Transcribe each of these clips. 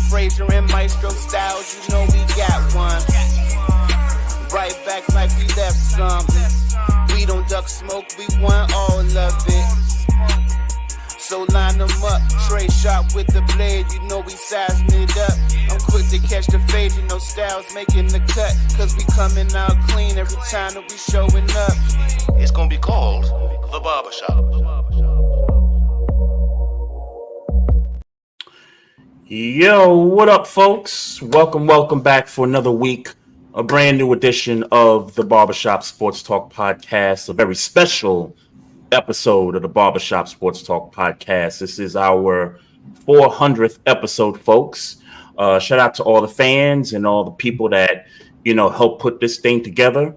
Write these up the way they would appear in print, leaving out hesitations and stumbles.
Frazier and Maestro styles, you know we got one. Right back like we left some. We don't duck smoke, we want all of it. So line them up, Trey sharp with the blade, you know we sizing it up. I'm quick to catch the fade, you know Styles making the cut. Cause we coming out clean every time that we showing up. It's gonna be called The Barbershop. Yo, what up, folks? Welcome back for another week. A brand new edition of the Barbershop Sports Talk Podcast. A very special episode of the Barbershop Sports Talk Podcast. This is our 400th episode, folks. Shout out to all the fans and all the people that, help put this thing together.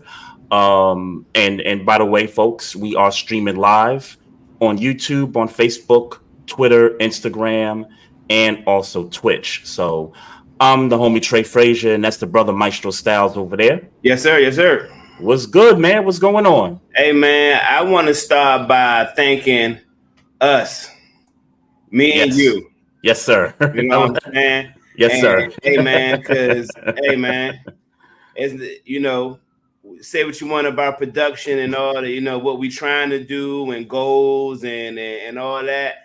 And by the way, folks, we are streaming live on YouTube, on Facebook, Twitter, Instagram, and also Twitch. So I'm the homie Trey Frazier, and that's the brother Maestro Styles over there. Yes, sir. Yes, sir. What's good, man? What's going on? Hey, man, I want to start by thanking us, me and you. Yes, sir. You know what I'm saying? Yes, sir. Hey, man, because, hey, man, say what you want about production and all that, what we trying to do and goals and all that.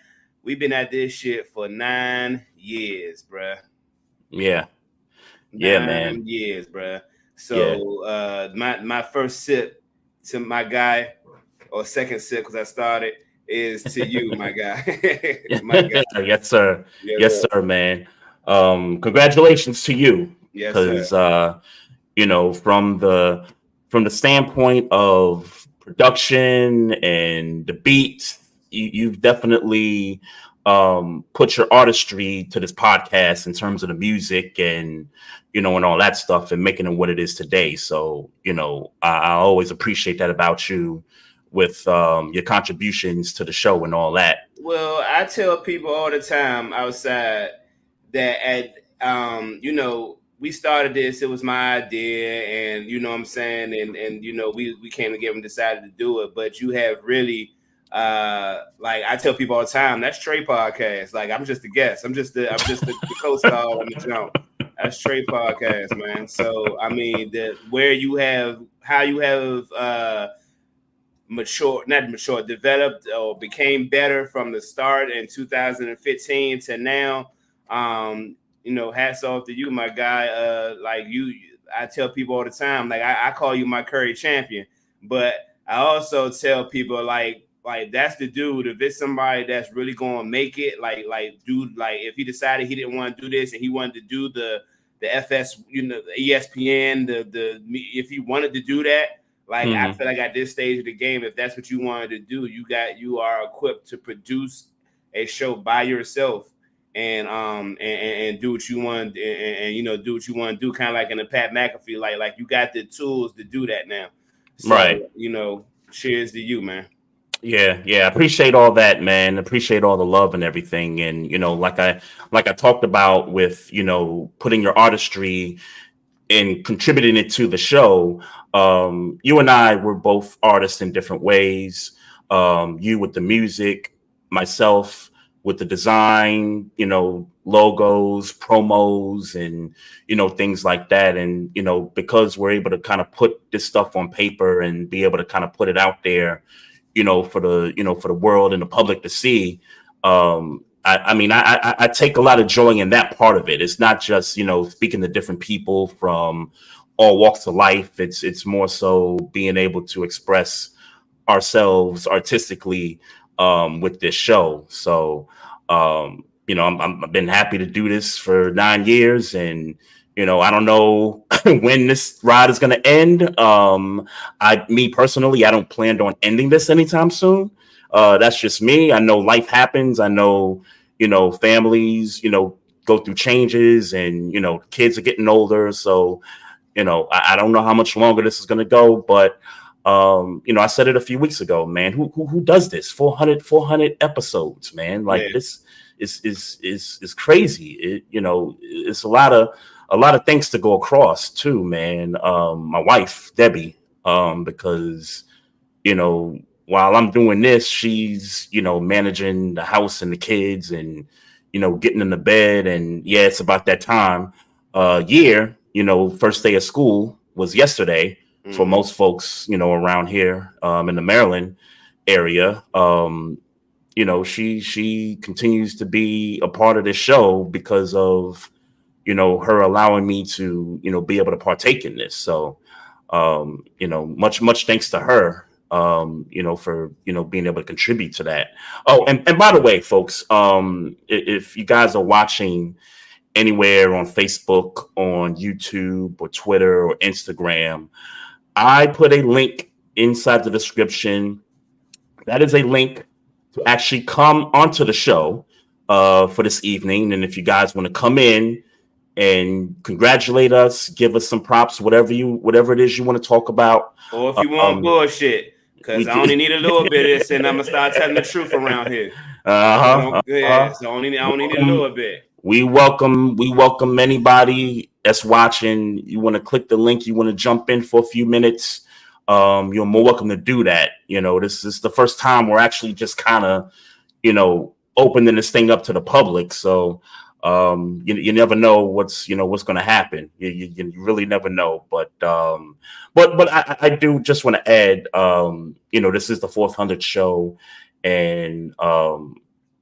We've been at this shit for 9 years, bruh. Yeah. 9 years, bruh. So my first sip to my guy, or second sip because I started, is to you, my guy. My guy. Yes, sir. Yes, sir, man. Congratulations to you. Yes, because sir. From the standpoint of production and the beat, you've definitely put your artistry to this podcast in terms of the music and and all that stuff and making it what it is today. So I always appreciate that about you with your contributions to the show and all that. Well, I tell people all the time outside that we started this, it was my idea, and you know what I'm saying, and we came together and decided to do it, but you have really like I tell people all the time, that's Trey podcast. Like I'm just a guest. I'm just the co-star on the jump. That's Trey podcast, man. So I mean, how you have developed or became better from the start in 2015 to now. Hats off to you, my guy. I tell people all the time, like I call you my Curry champion, but I also tell people like that's the dude. If it's somebody that's really going to make it, if he decided he didn't want to do this and he wanted to do the FS, ESPN, if he wanted to do that, I feel like at this stage of the game, if that's what you wanted to do, you are equipped to produce a show by yourself and do what you want and do what you want to do, kind of like in the Pat McAfee, like you got the tools to do that now. So, right. Cheers to you, man. Yeah. I appreciate all that, man. Appreciate all the love and everything. And, like I talked about with, putting your artistry and contributing it to the show. You and I were both artists in different ways. You with the music, myself with the design, logos, promos, and, things like that. And, because we're able to kind of put this stuff on paper and be able to kind of put it out there, for the world and the public to see. I take a lot of joy in that part of it. It's not just, speaking to different people from all walks of life. It's more so being able to express ourselves artistically with this show. So, I've been happy to do this for 9 years, and I don't know when this ride is going to end. Me personally, I don't plan on ending this anytime soon. That's just me. I know life happens. I know, families, go through changes, and, kids are getting older. So, I don't know how much longer this is going to go, but, I said it a few weeks ago, man, who does this? 400 episodes, man. Like this is crazy. It's a lot of things to go across too, man. My wife, Debbie, because, while I'm doing this, she's, managing the house and the kids and, getting in the bed, and yeah, it's about that time year. First day of school was yesterday for most folks, around here in the Maryland area. She continues to be a part of this show because of her allowing me to be able to partake in this. So much thanks to her for being able to contribute to that. Oh, and by the way, folks, if you guys are watching anywhere on Facebook, on YouTube or Twitter or Instagram, I put a link inside the description. That is a link to actually come onto the show for this evening. And if you guys want to come in and congratulate us, give us some props, whatever it is you want to talk about. Or if you want bullshit, because I only need a little bit of this, and I'm gonna start telling the truth around here. Yeah, so I only need a little bit. We welcome anybody that's watching. You want to click the link, you want to jump in for a few minutes. You're more welcome to do that. This is the first time we're actually just kind of, opening this thing up to the public. So you never know what's going to happen. You really never know. But I do just want to add, this is the 400th show, and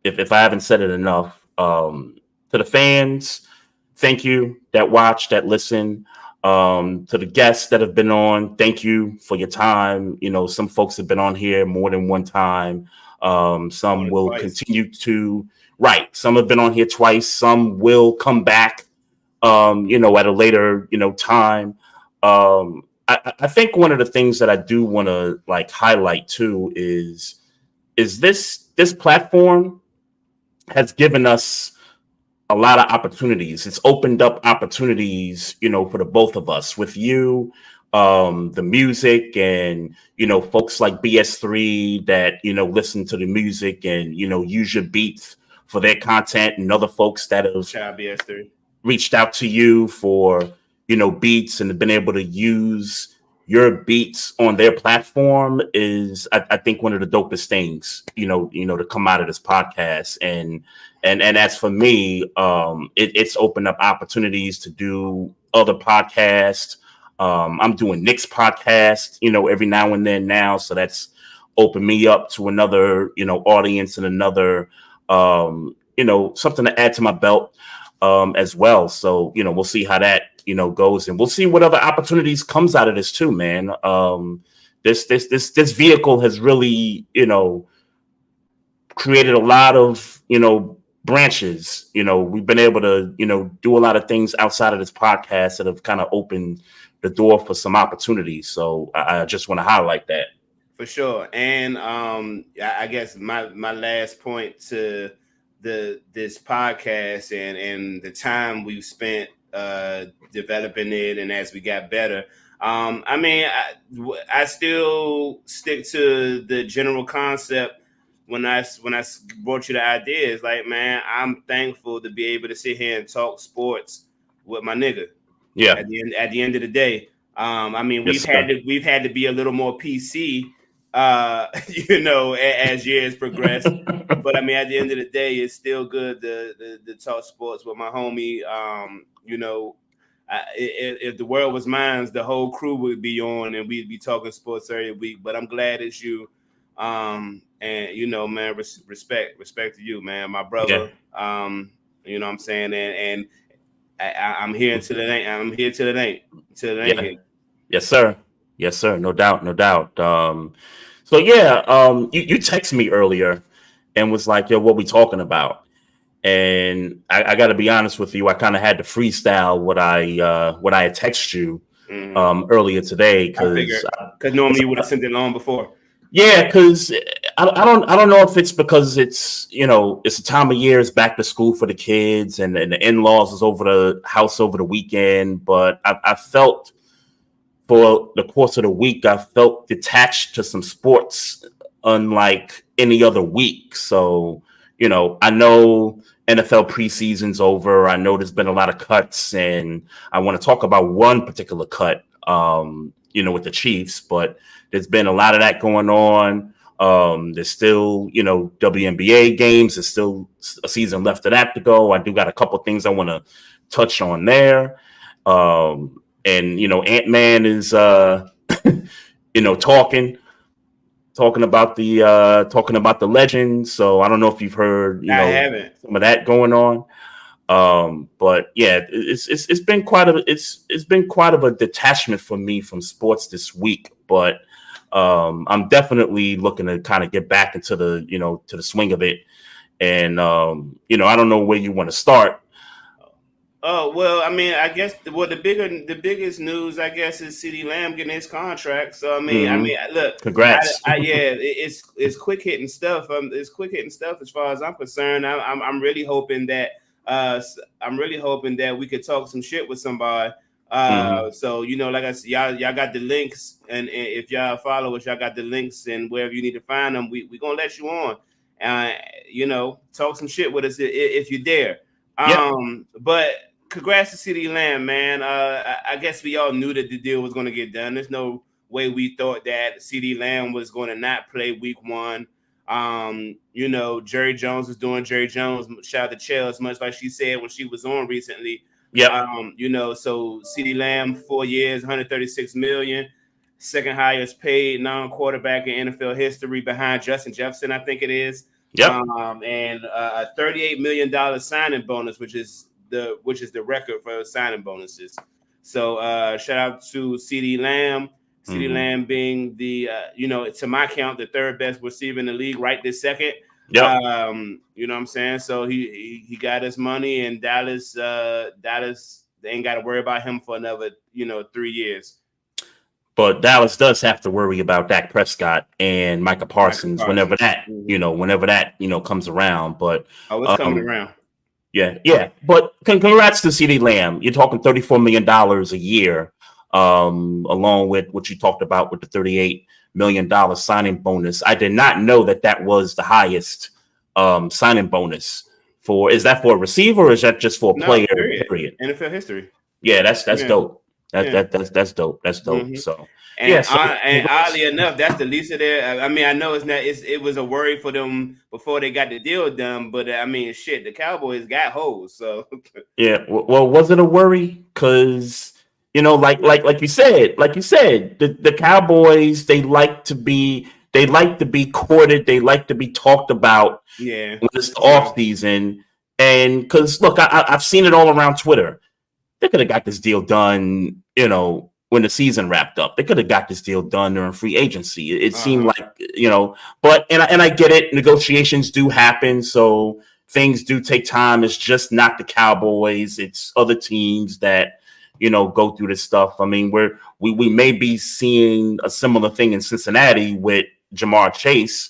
if I haven't said it enough, to the fans, thank you that watch, that listen. To the guests that have been on, thank you for your time. Some folks have been on here more than one time. Some will continue to. Right. Some have been on here twice. Some will come back, at a later, time. I think one of the things that I do want to highlight too is this platform has given us a lot of opportunities. It's opened up opportunities, for the both of us, with you, the music, and, folks like BS3 that, listen to the music and, use your beats for their content, and other folks that have BS3 reached out to you for, beats, and have been able to use your beats on their platform is, I think, one of the dopest things, to come out of this podcast. And as for me, it's opened up opportunities to do other podcasts. I'm doing Nick's podcast, every now and then now. So that's opened me up to another, audience, and another, something to add to my belt as well. So, we'll see how that, goes, and we'll see what other opportunities comes out of this too, man. This vehicle has really, created a lot of, branches. We've been able to, do a lot of things outside of this podcast that have kind of opened the door for some opportunities. So I just want to highlight that. For sure. And I guess my last point to this podcast and the time we've spent developing it, and as we got better, I still stick to the general concept. When I brought you the ideas, like, man, I'm thankful to be able to sit here and talk sports with my nigga. Yeah. At the end of the day, we've had to be a little more PC, as years progress. But at the end of the day, it's still good to talk sports with my homie. If the world was mine, the whole crew would be on, and we'd be talking sports every week. But I'm glad it's you. And man, respect to you, man, my brother. Yeah. What I'm saying, and I'm here until it ain't. I'm here till it ain't. Till it ain't here. Yes, sir. No doubt. So yeah, you texted me earlier and was like, "Yo, what we talking about?" And I got to be honest with you, I kind of had to freestyle what I had texted you earlier today, because normally you would have sent it long before. Yeah, because I don't know if it's because it's it's a time of year, it's back to school for the kids, and the in-laws is over the house over the weekend. But I felt for the course of the week, I felt detached to some sports, unlike any other week. So I know NFL preseason's over. I know there's been a lot of cuts, and I want to talk about one particular cut, with the Chiefs, but there's been a lot of that going on. There's still, WNBA games. There's still a season left of that to go. I do got a couple things I want to touch on there. And Ant-Man is talking about the legend. So I don't know if you've heard I haven't. some of that going on. But yeah, it's been quite of a detachment for me from sports this week. But I'm definitely looking to kind of get back into the swing of it. And I don't know where you want to start. Oh, well, I mean, I guess the biggest news, I guess, is CeeDee Lamb getting his contract. So look, congrats. It's quick hitting stuff. It's quick hitting stuff as far as I'm concerned. I'm really hoping that we could talk some shit with somebody. So like I said, y'all got the links, and if y'all follow us, y'all got the links, and wherever you need to find them, we gonna let you on. Talk some shit with us if you dare. But congrats to CeeDee Lamb, man. I guess we all knew that the deal was going to get done. There's no way we thought that CeeDee Lamb was going to not play week 1. Jerry Jones was doing Jerry Jones. Shout out to Chels, much like she said when she was on recently. Yeah. So CeeDee Lamb, 4 years, $136 million, second highest paid non-quarterback in NFL history behind Justin Jefferson, I think it is. Yep. And a $38 million signing bonus, which is the record for signing bonuses. So shout out to CeeDee Lamb. CeeDee Lamb being the to my count, the third best receiver in the league right this second. Yep. You know what I'm saying? So he got his money, and Dallas they ain't got to worry about him for another 3 years. But Dallas does have to worry about Dak Prescott and Micah Parsons whenever that comes around. But it's coming around. Yeah. But congrats to CeeDee Lamb. You're talking $34 million a year, along with what you talked about with the $38 million signing bonus. I did not know that was the highest signing bonus for. Is that for a receiver, or is that just for a player? Period. NFL history. Yeah, that's dope. That's dope. That's dope. So and oddly enough, that's the least of their. I mean, I know it's not. It was a worry for them before they got the deal done, but I mean, shit, the Cowboys got hoes. So yeah. Well, was it a worry? Because like you said, the Cowboys they like to be courted. They like to be talked about. Yeah. When it's the off season, and because look, I've seen it all around Twitter. They could have got this deal done, when the season wrapped up. They could have got this deal done during free agency. It seemed like, but I get it. Negotiations do happen, so things do take time. It's just not the Cowboys. It's other teams that go through this stuff. I mean, we may be seeing a similar thing in Cincinnati with Jamar Chase.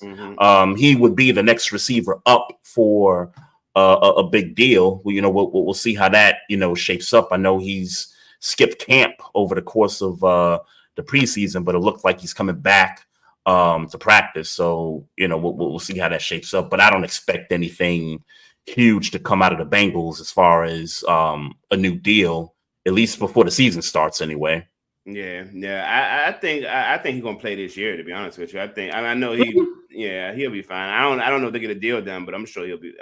He would be the next receiver up for a big deal. We'll see how that shapes up. I know he's skipped camp over the course of the preseason, but it looked like he's coming back to practice. So we'll see how that shapes up. But I don't expect anything huge to come out of the Bengals as far as a new deal, at least before the season starts, anyway. Yeah. I think he's gonna play this year. To be honest with you, I know he'll be fine. I don't know if they get a deal done, but I'm sure he'll be.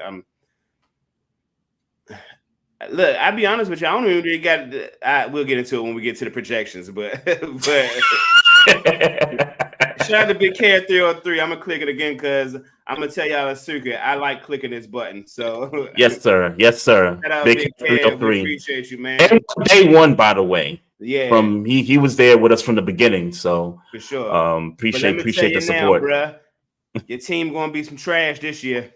Look, I'll be honest with you. I don't even really got. We'll get into it when we get to the projections, but shout out to Big K 303. I'm gonna click it again because I'm gonna tell y'all a secret. I like clicking this button. So yes, sir. Shout out Big K 303. Appreciate you, man. And day one, by the way. Yeah. He was there with us from the beginning. So for sure. Appreciate the support, bruh. Your team gonna be some trash this year.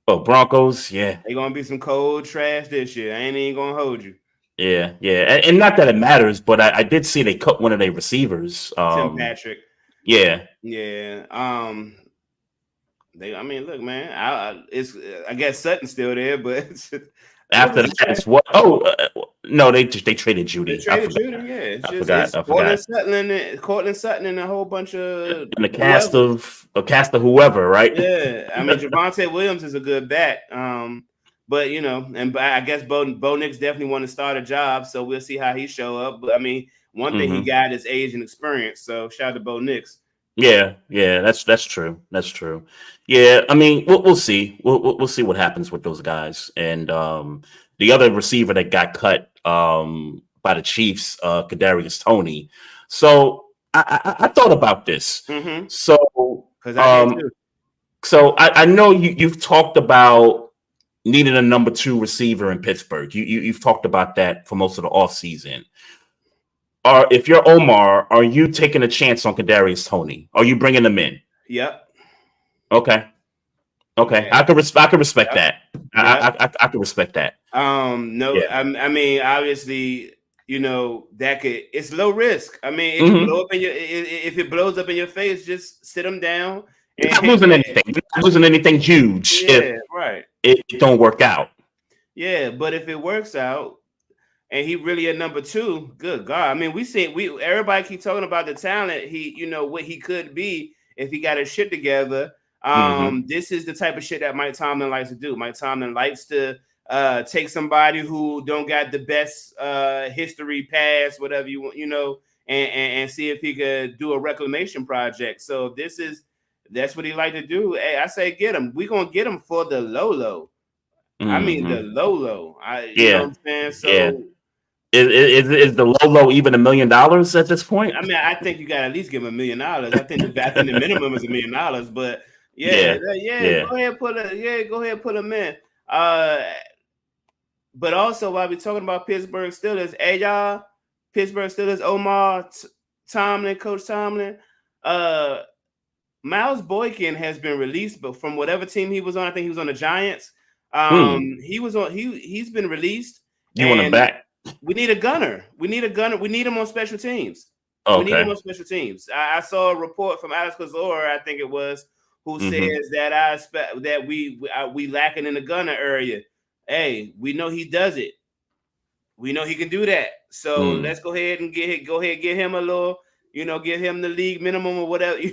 Oh, Broncos, yeah. They're going to be some cold trash this year. I ain't even going to hold you. Yeah. And not that it matters, but I did see they cut one of their receivers. Tim Patrick. Yeah. Yeah. Look, man, I guess Sutton's still there, but after that, it's what? Oh, no, they traded Judy. They traded Judy, yeah. I forgot. Cortland Sutton and a whole bunch of and a cast of whoever, right? Yeah, I mean Javonte Williams is a good bat, but I guess Bo Nix definitely want to start a job, so we'll see how he show up. But I mean, one thing he got is age and experience. So shout out to Bo Nix. Yeah, yeah, that's true. That's true. Yeah, I mean, we'll see. We'll see what happens with those guys. And the other receiver that got cut by the Chiefs, Kadarius Tony. So I thought about this. Mm-hmm. So Because I did too. I know you've talked about needing a number two receiver in Pittsburgh. You've talked about that for most of the offseason. If you're Omar, are you taking a chance on Kadarius Tony? Are you bringing him in? Yep. Okay. Okay. Yeah. I can respect Yep. that. Yep. I can respect that. No, Yeah. I mean, obviously, that it's low risk. I mean, it could Mm-hmm. blow up in if it blows up in your face, just sit them down You're and not losing anything. You're not losing anything huge if yeah, right. it don't work out. Yeah, but if it works out and he really a number two, good God. I mean, everybody keep talking about the talent. What he could be if he got his shit together. Mm-hmm. This is the type of shit that Mike Tomlin likes to do. Mike Tomlin likes to take somebody who don't got the best history past, whatever you want, and see if he could do a reclamation project. So that's what he like to do. Hey, I say get him. We're gonna get him for the low. I mean the Mm-hmm. low. You know what Yeah. I'm saying? Yeah. So Is the low even $1 million at this point? I mean, I think you got to at least give him $1 million. I think the minimum is $1 million. But Yeah. Yeah. go ahead put him in. But also while we're talking about Pittsburgh Steelers, hey y'all, Pittsburgh Steelers, Omar Tomlin, Coach Tomlin, Miles Boykin has been released, but from whatever team he was on, I think he was on the Giants. He's been released. You want him And back? we need a gunner. We need him on special teams. We need him Okay. on special teams. I saw a report from Alex Kozor, I think it was, who Mm-hmm. says that I expect that we lacking in the gunner area. Hey, we know he does it. We know he can do that. So let's go ahead and get him a little, give him the league minimum or whatever. Cut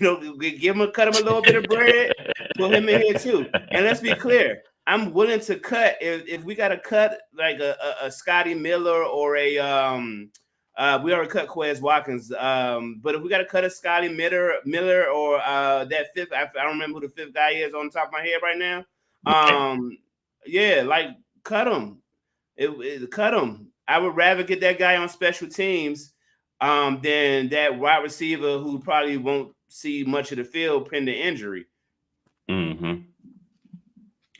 him a little bit of bread. Put him in here too. And let's be clear. I'm willing to cut if we got to cut like a Scotty Miller or a we already cut Quez Watkins. But if we got to cut a Scotty Miller or that fifth, I don't remember who the fifth guy is on top of my head right now. Like cut him. Cut him. I would rather get that guy on special teams than that wide receiver who probably won't see much of the field pending injury. Mm-hmm.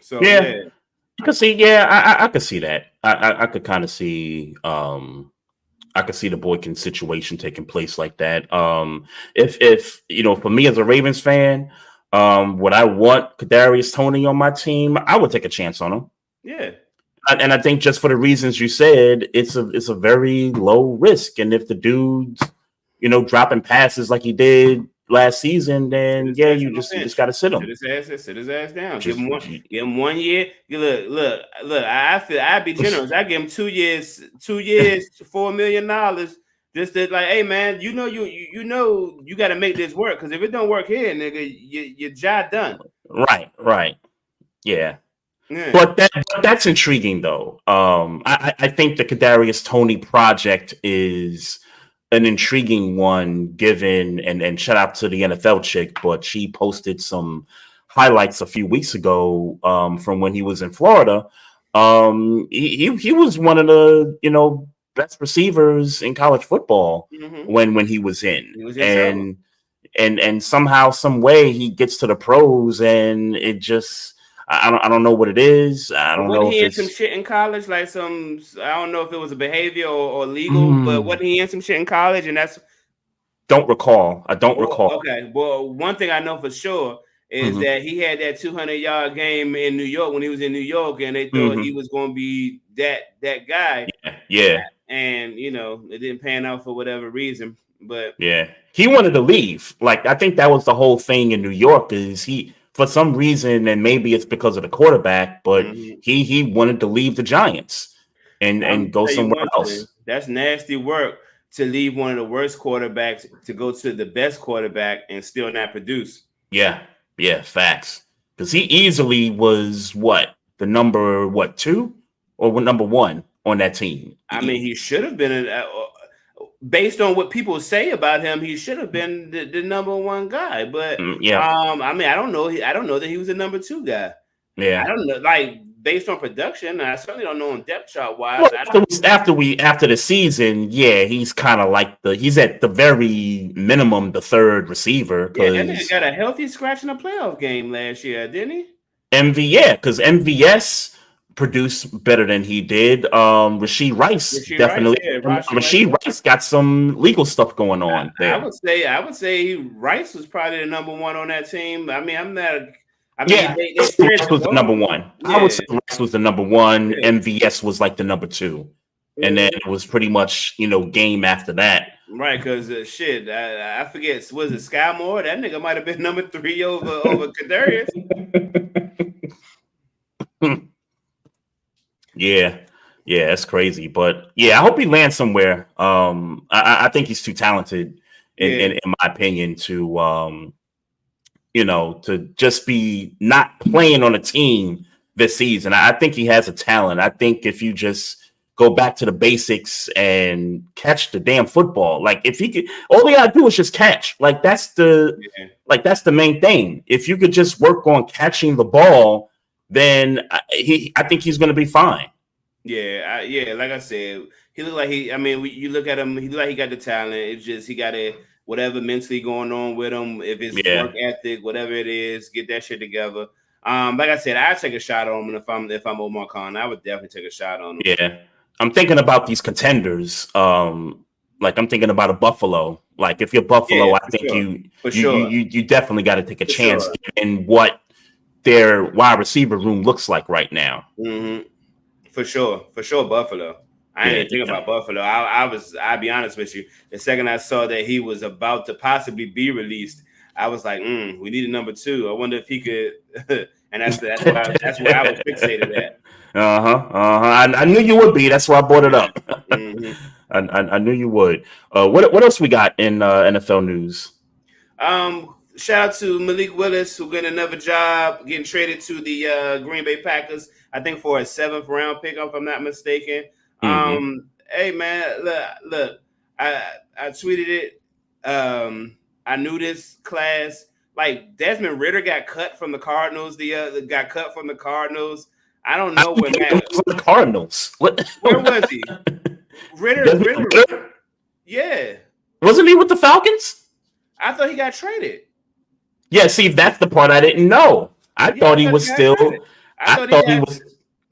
So yeah. I could see. Yeah, I could see that. I could kind of see. I could see the Boykin situation taking place like that. If for me as a Ravens fan, would I want Kadarius Toney on my team? I would take a chance on him. Yeah. And I think just for the reasons you said, it's a very low risk. And if the dude's, dropping passes like he did last season, then you just got to sit him. Sit his ass down. Give him 1 year. Look. I'd be generous. I give him 2 years, $4 million. Just to like, hey man, you got to make this work because if it don't work here, nigga, your job done. Right. Yeah. But that's intriguing though. I think the Kadarius Toney project is an intriguing one given and shout out to the NFL chick, but she posted some highlights a few weeks ago from when he was in Florida. He was one of the best receivers in college football when he was in. And somehow, some way he gets to the pros and it just I don't know what it is. I don't know if he it's in some shit in college, like I don't know if it was a behavior or legal, but wasn't he in some shit in college? And that's don't recall. I don't recall. Okay. Well, one thing I know for sure is that he had that 200-yard game in New York when he was in New York, and they thought he was going to be that guy. Yeah. And it didn't pan out for whatever reason. But yeah, he wanted to leave. Like I think that was the whole thing in New York. Is he? For some reason, and maybe it's because of the quarterback, but he wanted to leave the Giants and go somewhere else. That's nasty work to leave one of the worst quarterbacks to go to the best quarterback and still not produce. Yeah, facts. Because he easily was the number 2 or number 1 on that team. I mean, he should have been based on what people say about him, he should have been the number one guy. But Yeah. I mean, I don't know. I don't know that he was the number two guy. Yeah. I don't know. Like based on production, I certainly don't know on depth chart wise. Well, after the season, yeah, he's kind of like he's at the very minimum the third receiver Yeah, that nigga because got a healthy scratch in a playoff game last year, didn't he? because MVS produced better than he did. Rasheed Rice definitely. Rasheed Rice got some legal stuff going on there. I would say Rice was probably the number one on that team. I mean, Rice was the number one. Yeah. I would say Rice was the number one. Yeah. MVS was like the number two. And then it was pretty much, game after that. Right, because I forget, was it Sky Moore? That nigga might have been number three over Kadarius. Yeah, that's crazy. But yeah, I hope he lands somewhere. I think he's too talented, in my opinion, to to just be not playing on a team this season. I think he has a talent. I think if you just go back to the basics and catch the damn football. Like if he could, all they gotta do is just catch. Like that's the main thing. If you could just work on catching the ball, then I think he's gonna be fine. Yeah. Like I said, he looked like you look at him, he looked like he got the talent. It's just he got whatever mentally going on with him. If it's work ethic, whatever it is, get that shit together. Like I said, I'd take a shot on him if I'm Omar Khan. I would definitely take a shot on him. Yeah. I'm thinking about these contenders. Like I'm thinking about a Buffalo. Like if you're Buffalo, I think you definitely got to take a chance in what their wide receiver room looks like right now. Mm-hmm. For sure, Buffalo. I didn't think about Buffalo. I'll be honest with you. The second I saw that he was about to possibly be released, I was like, we need a number two. I wonder if he could. And that's where I was fixated at. I knew you would be. That's why I brought it up. Mm-hmm. I knew you would. What else we got in NFL news? Shout out to Malik Willis, who got another job, getting traded to the Green Bay Packers. I think for a 7th round pick, if I'm not mistaken. Mm-hmm. Hey man, look, I tweeted it. I knew this class. Like Desmond Ridder got cut from the Cardinals. Got cut from the Cardinals. I don't know where Matt was the Cardinals. Where was he? Ridder. Yeah. Wasn't he with the Falcons? I thought he got traded. Yeah, see, that's the part I didn't know. I thought he was still. I thought he was.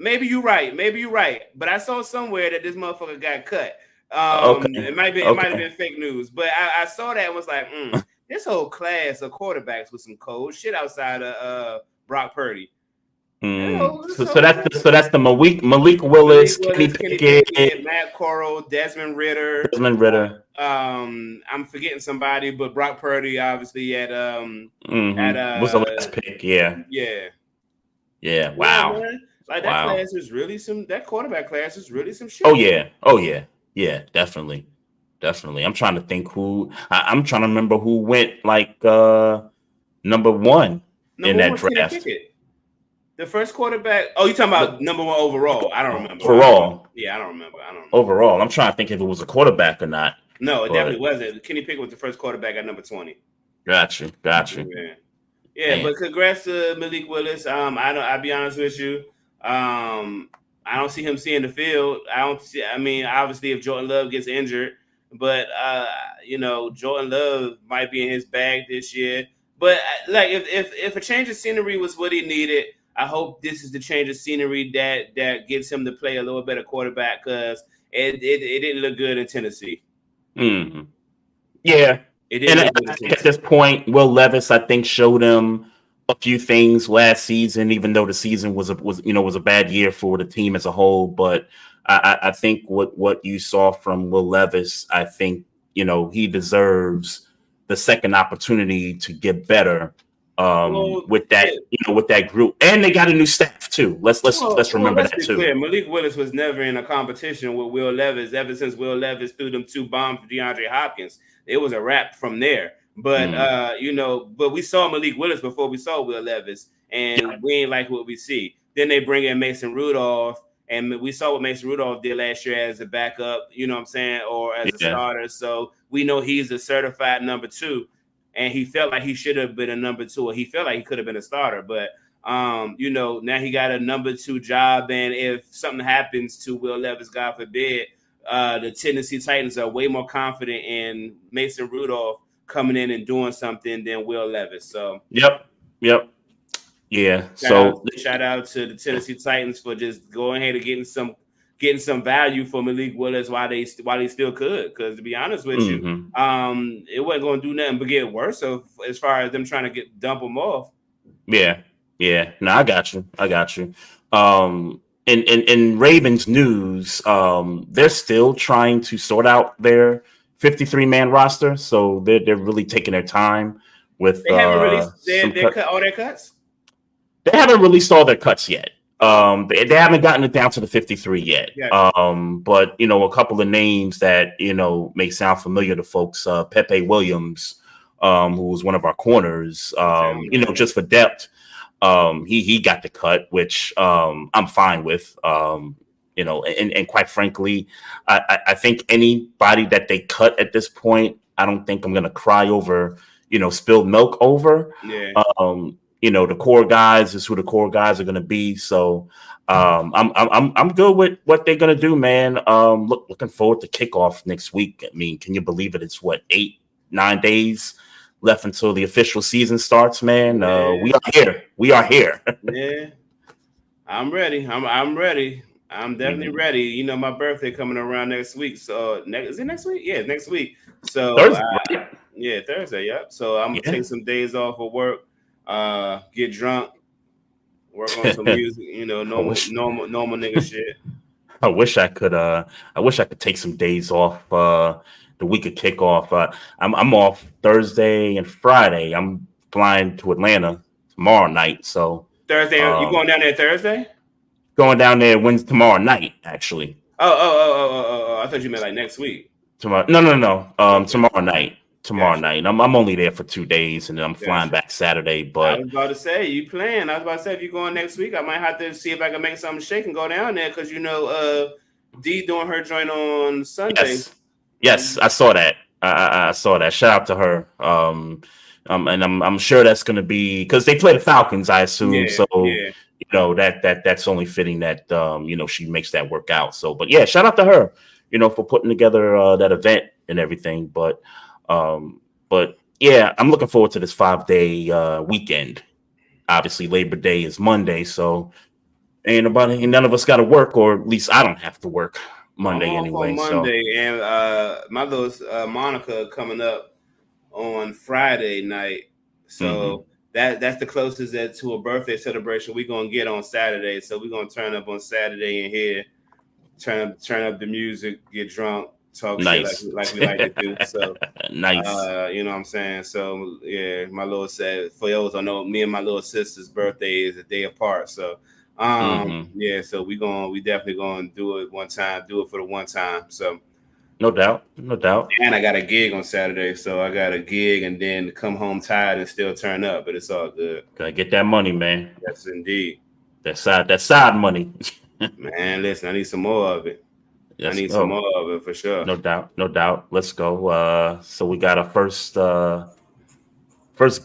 Maybe you're right. But I saw somewhere that this motherfucker got cut. It might have been fake news, but I saw that and was like, this whole class of quarterbacks with some cold shit outside of Brock Purdy. So that's the Malik Willis, Kenny Pickett, Matt Corral, Desmond Ridder. I'm forgetting somebody, but Brock Purdy obviously was the last pick. Yeah. Wow. Yeah, like that class is really that quarterback class is really some shit. Oh yeah, definitely. I'm trying to think I'm trying to remember who went like number one in that draft. The first quarterback. Oh, you talking about number one overall? I don't remember. Overall. Yeah, I don't remember. Overall, I'm trying to think if it was a quarterback or not. No, it definitely wasn't. Kenny Pickett was the first quarterback at number 20. Got you. Yeah, but congrats to Malik Willis. I'll be honest with you. I don't see him seeing the field. Obviously, if Jordan Love gets injured, but Jordan Love might be in his bag this year. But like, if a change of scenery was what he needed, I hope this is the change of scenery that gets him to play a little better quarterback because it didn't look good in Tennessee. Mm-hmm. Yeah. And at this point, Will Levis, I think, showed him a few things last season, even though the season was a bad year for the team as a whole. But I think what you saw from Will Levis, I think he deserves the second opportunity to get better. With that group, and they got a new staff too. Let's remember that too. Clear. Malik Willis was never in a competition with Will Levis ever since Will Levis threw them 2 bombs to DeAndre Hopkins. It was a wrap from there. But but we saw Malik Willis before we saw Will Levis, and we ain't like what we see. Then they bring in Mason Rudolph, And we saw what Mason Rudolph did last year as a backup, you know what I'm saying, or as a starter. So we know he's a certified number 2. And he felt like he should have been a number 2, or he felt like he could have been a starter. But, you know, now he got a number 2 job. And if something happens to Will Levis, God forbid, the Tennessee Titans are way more confident in Mason Rudolph coming in and doing something than Will Levis. So, yep. Yeah. Shout out to the Tennessee Titans for just going ahead and getting some value for Malik Willis while they still could. Because to be honest with you, it wasn't going to do nothing but get worse. So as far as them trying to dump him off. Yeah. No, I got you. In Ravens news, they're still trying to sort out their 53-man roster, so they're really taking their time with. They haven't released all their cuts. They haven't released all their cuts yet. They haven't gotten it down to the 53 yet. Yeah. But you know, a couple of names that you know may sound familiar to folks. Pepe Williams, who was one of our corners. You know, just for depth. He got the cut, which I'm fine with. You know, and quite frankly, I think anybody that they cut at this point, I don't think I'm gonna cry over, you know, spilled milk over. Yeah. You know, the core guys is who the core guys are gonna be. So I'm good with what they're gonna do, man. Looking forward to kickoff next week. I mean, can you believe it? It's what, 8-9 days left until the official season starts, man. We are here. Yeah, I'm ready. I'm ready. I'm definitely ready. You know, my birthday coming around next week. So is it next week? Yeah, next week. So Thursday. Thursday. Yep. So I'm gonna take some days off of work, get drunk, work on some music. You know, normal nigga shit. I wish I could take some days off. The week of kickoff. I'm off Thursday and Friday. I'm flying to Atlanta tomorrow night. So Thursday, you going down there Thursday? Going down there tomorrow night, actually. Oh! I thought you meant like next week. Tomorrow? No. Tomorrow night. Tomorrow night. I'm only there for 2 days, and then I'm flying back Saturday. But I was about to say you playing. I was about to say if you're going next week, I might have to see if I can make something shake and go down there because you know, D doing her joint on Sunday. Yes, I saw that. I saw that. Shout out to her. And I'm sure that's going to be because they play the Falcons, I assume. You know that's only fitting that you know she makes that work out. So, but yeah, shout out to her. You know, for putting together that event and everything. But yeah, I'm looking forward to this 5-day weekend. Obviously, Labor Day is Monday, so none of us got to work, or at least I don't have to work Monday anyway. And my little Monica coming up on Friday night, so that's the closest to a birthday celebration we're gonna get on Saturday. So we're gonna turn up on Saturday in here, turn up the music, get drunk, talk shit like we like to do. So nice, you know what I'm saying. So yeah, my little set for those I know, me and my little sister's birthday is a day apart. So. Yeah, so we definitely gonna do it one time, do it for the one time. So no doubt. And I got a gig on Saturday, so I got a gig and then come home tired and still turn up, but it's all good. Gotta get that money, man. Yes, indeed. That side money. Man, listen, I need some more of it. I need some more of it for sure. No doubt. Let's go. So we got a first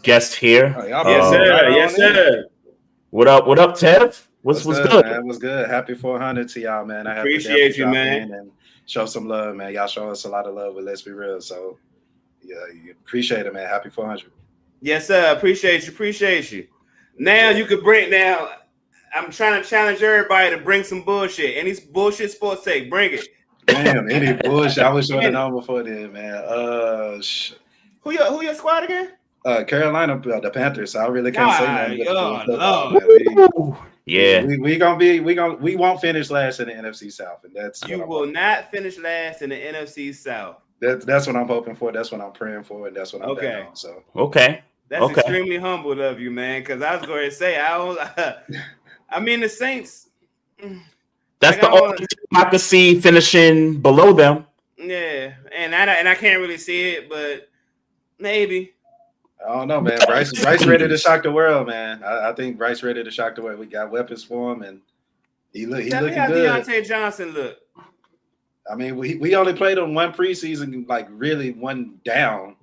guest here. Yes, sir. What up, Tev? What's good? Man? What's good? Happy 400 to y'all, man. I appreciate you, man. And show some love, man. Y'all show us a lot of love with Let's Be Real. So, yeah, you appreciate it, man. Happy 400. Yes, sir. Appreciate you. Now you could bring. Now I'm trying to challenge everybody to bring some bullshit. Any bullshit sports take, bring it. Damn, any bullshit. I wish I would have known before then, man. Who your squad again? Carolina, the Panthers. I really can't say nothing. Yeah, we won't finish last in the NFC South, and that's you will not finish last in the NFC South. That's what I'm hoping for. That's what I'm praying for, and that's what I'm betting on. So that's extremely humble of you, man. Because I was going to say I mean the Saints. That's the only team I could see finishing below them. Yeah, and I can't really see it, but maybe. I don't know, man. Bryce ready to shock the world, man. I think Bryce ready to shock the world. We got weapons for him, and He Tell me looking how good. Deontay Johnson look. I mean, we only played them one preseason, like really one down.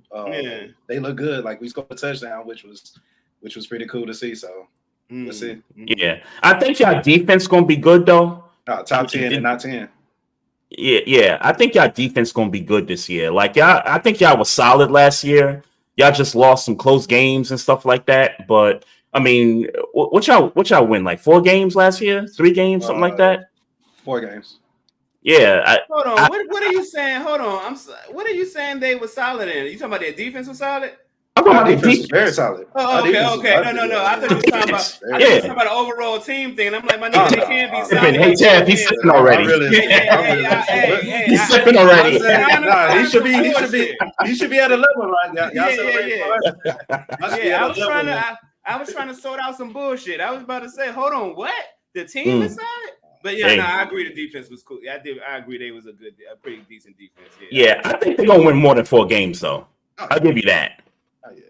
They look good. Like we scored a touchdown, which was pretty cool to see. So we'll see. Yeah, I think y'all defense gonna be good though. Top 10 and not 10. Yeah. I think y'all defense gonna be good this year. Like I think y'all was solid last year. Y'all just lost some close games and stuff like that. But I mean, what y'all win? Like 4 games last year? 3 games, something like that? 4 games. Yeah. Hold on. What are you saying? Hold on. What are you saying they were solid in? You talking about their defense was solid? Our defense was very solid. Oh, okay. No. I thought you were talking about. I thought you were talking about an overall team thing. And I'm like, my nigga, they can't be solid. Hey, Ted, he's slipping already. He's slipping already. He should be at a level, right? I was trying to sort out some bullshit. I was about to say, hold on, what? The team is solid? But I agree. The defense was cool. I agree. They was a pretty decent defense. Yeah, I think they're gonna win more than 4 games, though. I'll give you that. Oh, yeah.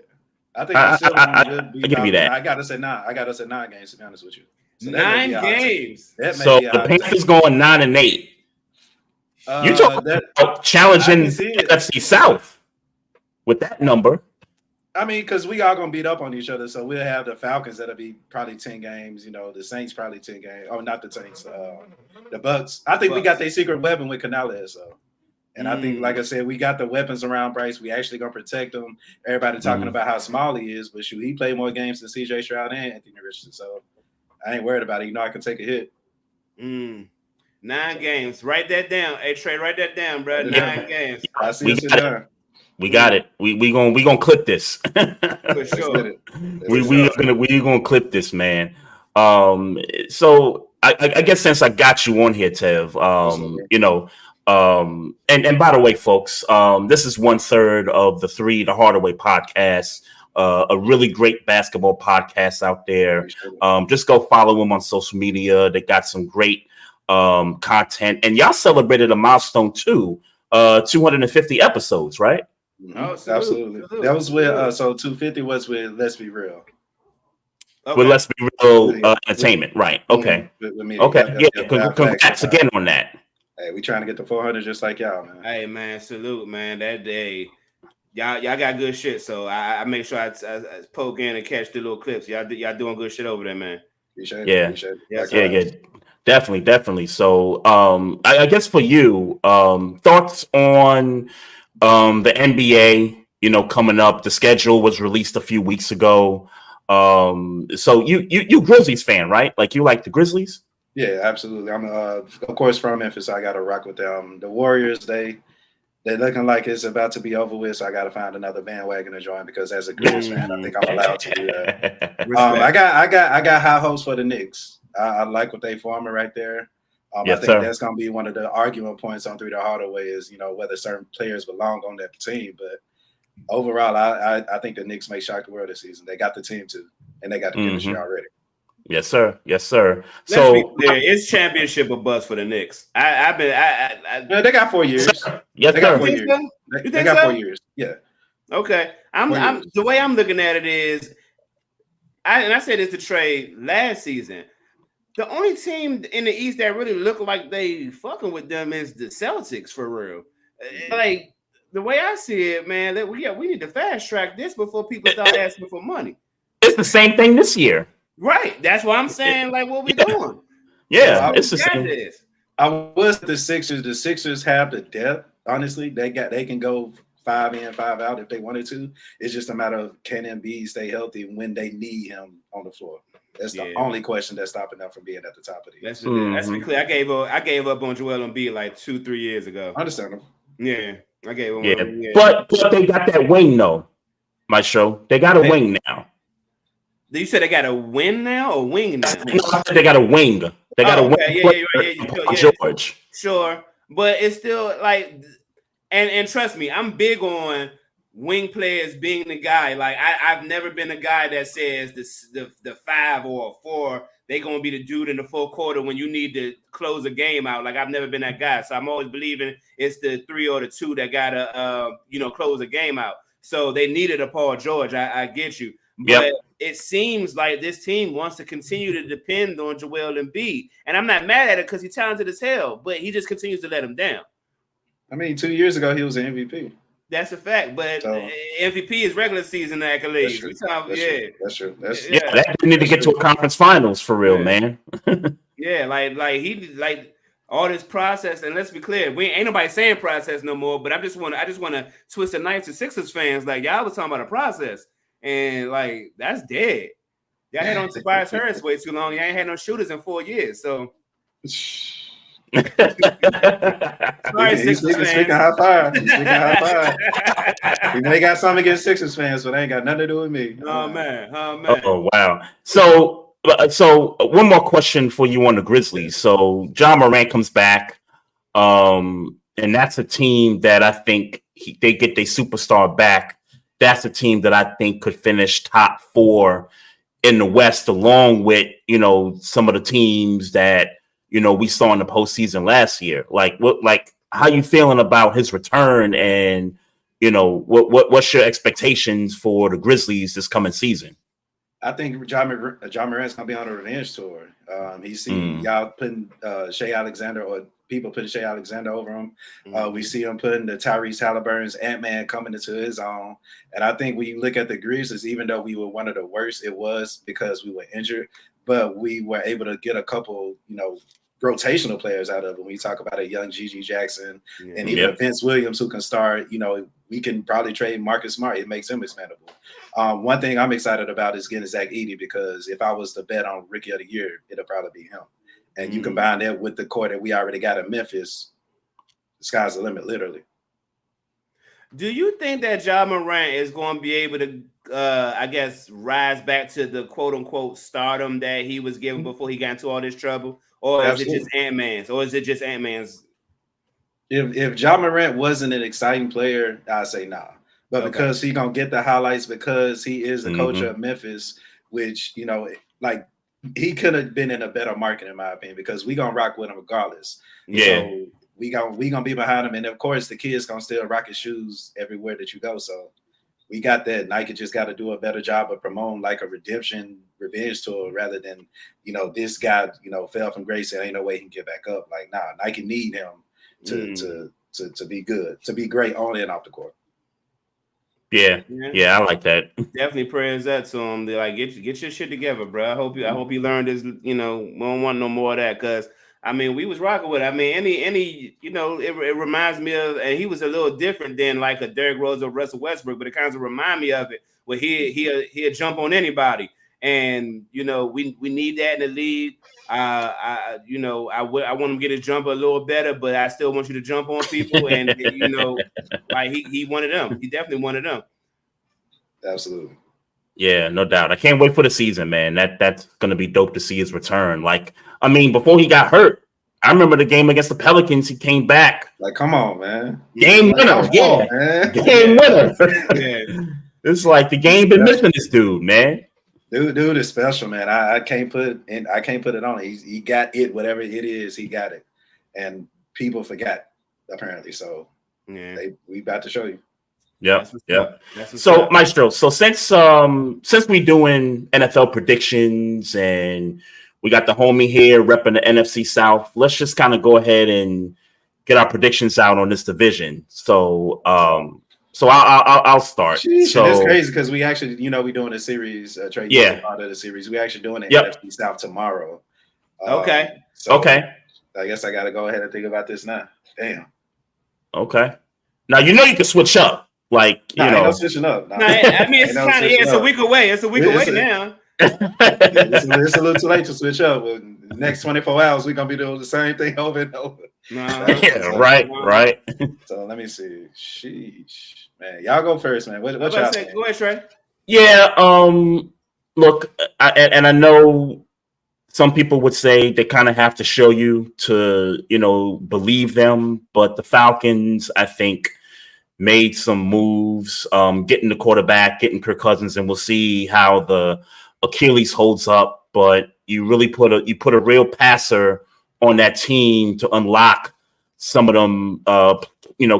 I think I'll give you that. I got us at 9. I got us at 9 games, to be honest with you. So 9 games. So the Panthers going 9-8. You talk about challenging the NFC South with that number. I mean, because we all gonna beat up on each other, so we'll have the Falcons that'll be probably 10 games. You know, the Saints probably 10 games. Oh, not the Saints. The Bucks. I think we got their secret weapon with Canales. So, and I think, like I said, we got the weapons around Bryce. We actually gonna protect him. Everybody talking about how small he is, but shoot, he played more games than C.J. Stroud and Anthony Richardson. So I ain't worried about it. You know, I can take a hit. 9 games. Write that down. Hey Trey, write that down, bro. 9 games. I see it. We got it. We gonna clip this. For sure. We gonna clip this, man. So I guess since I got you on here, Tev, and by the way, folks, this is 1/3 of the The Harder Way podcast. A really great basketball podcast out there. Just go follow them on social media. They got some great content, and y'all celebrated a milestone too. 250 episodes, right? Oh, absolutely. That was with 250 was with Let's Be Real. Okay. With Let's Be Real Entertainment, right? Okay. Okay. Congrats again on that. Hey, we trying to get to 400 just like y'all, man. Hey, man, salute, man. That day, y'all got good shit. So I make sure I poke in and catch the little clips. Y'all doing good shit over there, man. Appreciate it. Yeah. Definitely. So I guess for you, thoughts on the NBA, coming up. The schedule was released a few weeks ago. So you Grizzlies fan, right? Like you like the Grizzlies? Yeah, absolutely. I'm of course from Memphis. So I got to rock with them. The Warriors, they looking like it's about to be over with. So I got to find another bandwagon to join because as a Grizzlies fan, I think I'm allowed to do that. I got high hopes for the Knicks. I like what they forming right there. I think that's going to be one of the argument points on The Harder Way is, whether certain players belong on that team. But overall, I think the Knicks may shock the world this season. They got the team too, and they got the chemistry already. Yes, sir. So be clear, it's championship or bust for the Knicks. They got 4 years. Yes, they got 4 years. They got 4 years. Yeah. Okay. I'm the way I'm looking at it is, I said this to Trey last season. The only team in the East that really look like they fucking with them is the Celtics for real. Like the way I see it, man, we need to fast track this before people start asking for money. It's the same thing this year. Right. That's why I'm saying, like, what we doing? Yeah, it's the same. I was the Sixers. The Sixers have the depth. Honestly, they can go 5 in, 5 out if they wanted to. It's just a matter of can Embiid stay healthy when they need him on the floor. That's the only question that's stopping them from being at the top of the league. Let's be clear. I gave up on Joel Embiid like 2-3 years ago. Understandable. Yeah, I gave him. Yeah, but they got that wing though. My show, they got a wing now. You said they got a win now or wing now? No, they got a wing. They got a wing. Yeah, George. Sure, but it's still like, and trust me, I'm big on wing players being the guy. Like I've never been a guy that says the 5 or 4 they gonna be the dude in the fourth quarter when you need to close a game out. Like I've never been that guy, so I'm always believing it's the 3 or the 2 that gotta close a game out. So they needed a Paul George. I get you, but it seems like this team wants to continue to depend on Joel Embiid. And I'm not mad at it because he's talented as hell, but he just continues to let him down. I mean, 2 years ago, he was an MVP. That's a fact, but So, MVP is regular season accolades. That's true. That need to get to a conference finals for real, man. Yeah, like all this process, and let's be clear, we ain't nobody saying process no more. But I just want to twist the knife to Sixers fans. Like y'all was talking about a process, and like that's dead. Y'all had on Tobias Harris way too long. Y'all ain't had no shooters in 4 years. So sorry, he's speaking high five. He may got something against Sixers fans, but they ain't got nothing to do with me. Oh man. Oh wow. So one more question for you on the Grizzlies. So John Morant comes back, and that's a team that I think they get their superstar back. That's a team that I think could finish top 4 in the West, along with some of the teams that we saw in the postseason last year. Like how you feeling about his return, and what's your expectations for the Grizzlies this coming season? I think John Morant's gonna be on a revenge tour. He's seen y'all putting Shea Alexander, or people putting Shea Alexander over him. We see him putting the Tyrese Halliburton's Ant-Man coming into his own. And I think when you look at the Grizzlies, even though we were one of the worst, it was because we were injured, but we were able to get a couple, rotational players out of it. When we talk about a young Gigi Jackson and even Vince Williams who can start, we can probably trade Marcus Smart. It makes him expendable. One thing I'm excited about is getting Zach Edey, because if I was to bet on Rookie of the Year, it'll probably be him. And you combine that with the core that we already got in Memphis, the sky's the limit, literally. Do you think that Ja Morant is going to be able to, rise back to the quote-unquote stardom that he was given before he got into all this trouble? Or is it just Ant-Man's? If Ja Morant wasn't an exciting player, I'd say nah. But because he's going to get the highlights, because he is the coach of Memphis, which, he could have been in a better market, in my opinion, because we're going to rock with him regardless. Yeah. So we gonna be behind him. And, of course, the kid's going to still rock his shoes everywhere that you go. So we got that. Nike just got to do a better job of promoting like a redemption revenge tour, rather than, this guy, fell from grace and ain't no way he can get back up. Like, nah, Nike need him to be good, to be great on and off the court. Yeah, I like that. Definitely prayers that to him. They're like, get your shit together, bro. I hope you learned this. We don't want no more of that, because we was rocking with it. It reminds me of, and he was a little different than like a Derrick Rose or Russell Westbrook, but it kind of remind me of it, where he'll jump on anybody, and we need that in the league. I want him to get his jumper a little better, but I still want you to jump on people, and like he one of them. He definitely one of them. Absolutely. Yeah, no doubt. I can't wait for the season, man. That's gonna be dope to see his return. Before he got hurt, I remember the game against the Pelicans. He came back. Like, come on, man. Game winner. Game winner. Yeah. It's like the game been missing this dude, man. Dude is special, man. I can't put it on. He got it, whatever it is, he got it, and people forgot apparently. So we about to show you. Yeah. So Maestro, since we doing NFL predictions and we got the homie here repping the NFC South, let's just kind of go ahead and get our predictions out on this division. So I'll start. Jeez, so that's crazy, because we actually, we doing a series. Trey, part of the series. We actually doing the NFC South tomorrow. Okay. I guess I got to go ahead and think about this now. Damn. Okay. Now you can switch up. Ain't no switching up. It's kind of it's a week away. It's a week away now. It's a little too late to switch up. The next 24 hours, we're gonna be doing the same thing over and over. Right. So let me see. Sheesh, man, y'all go first, man. What y'all say? Go ahead, Trey. Yeah. Look, I know some people would say they kind of have to show you to, believe them, but the Falcons, I think, made some moves, getting the quarterback, getting Kirk Cousins, and we'll see how the Achilles holds up. But you really put a real passer on that team to unlock some of them,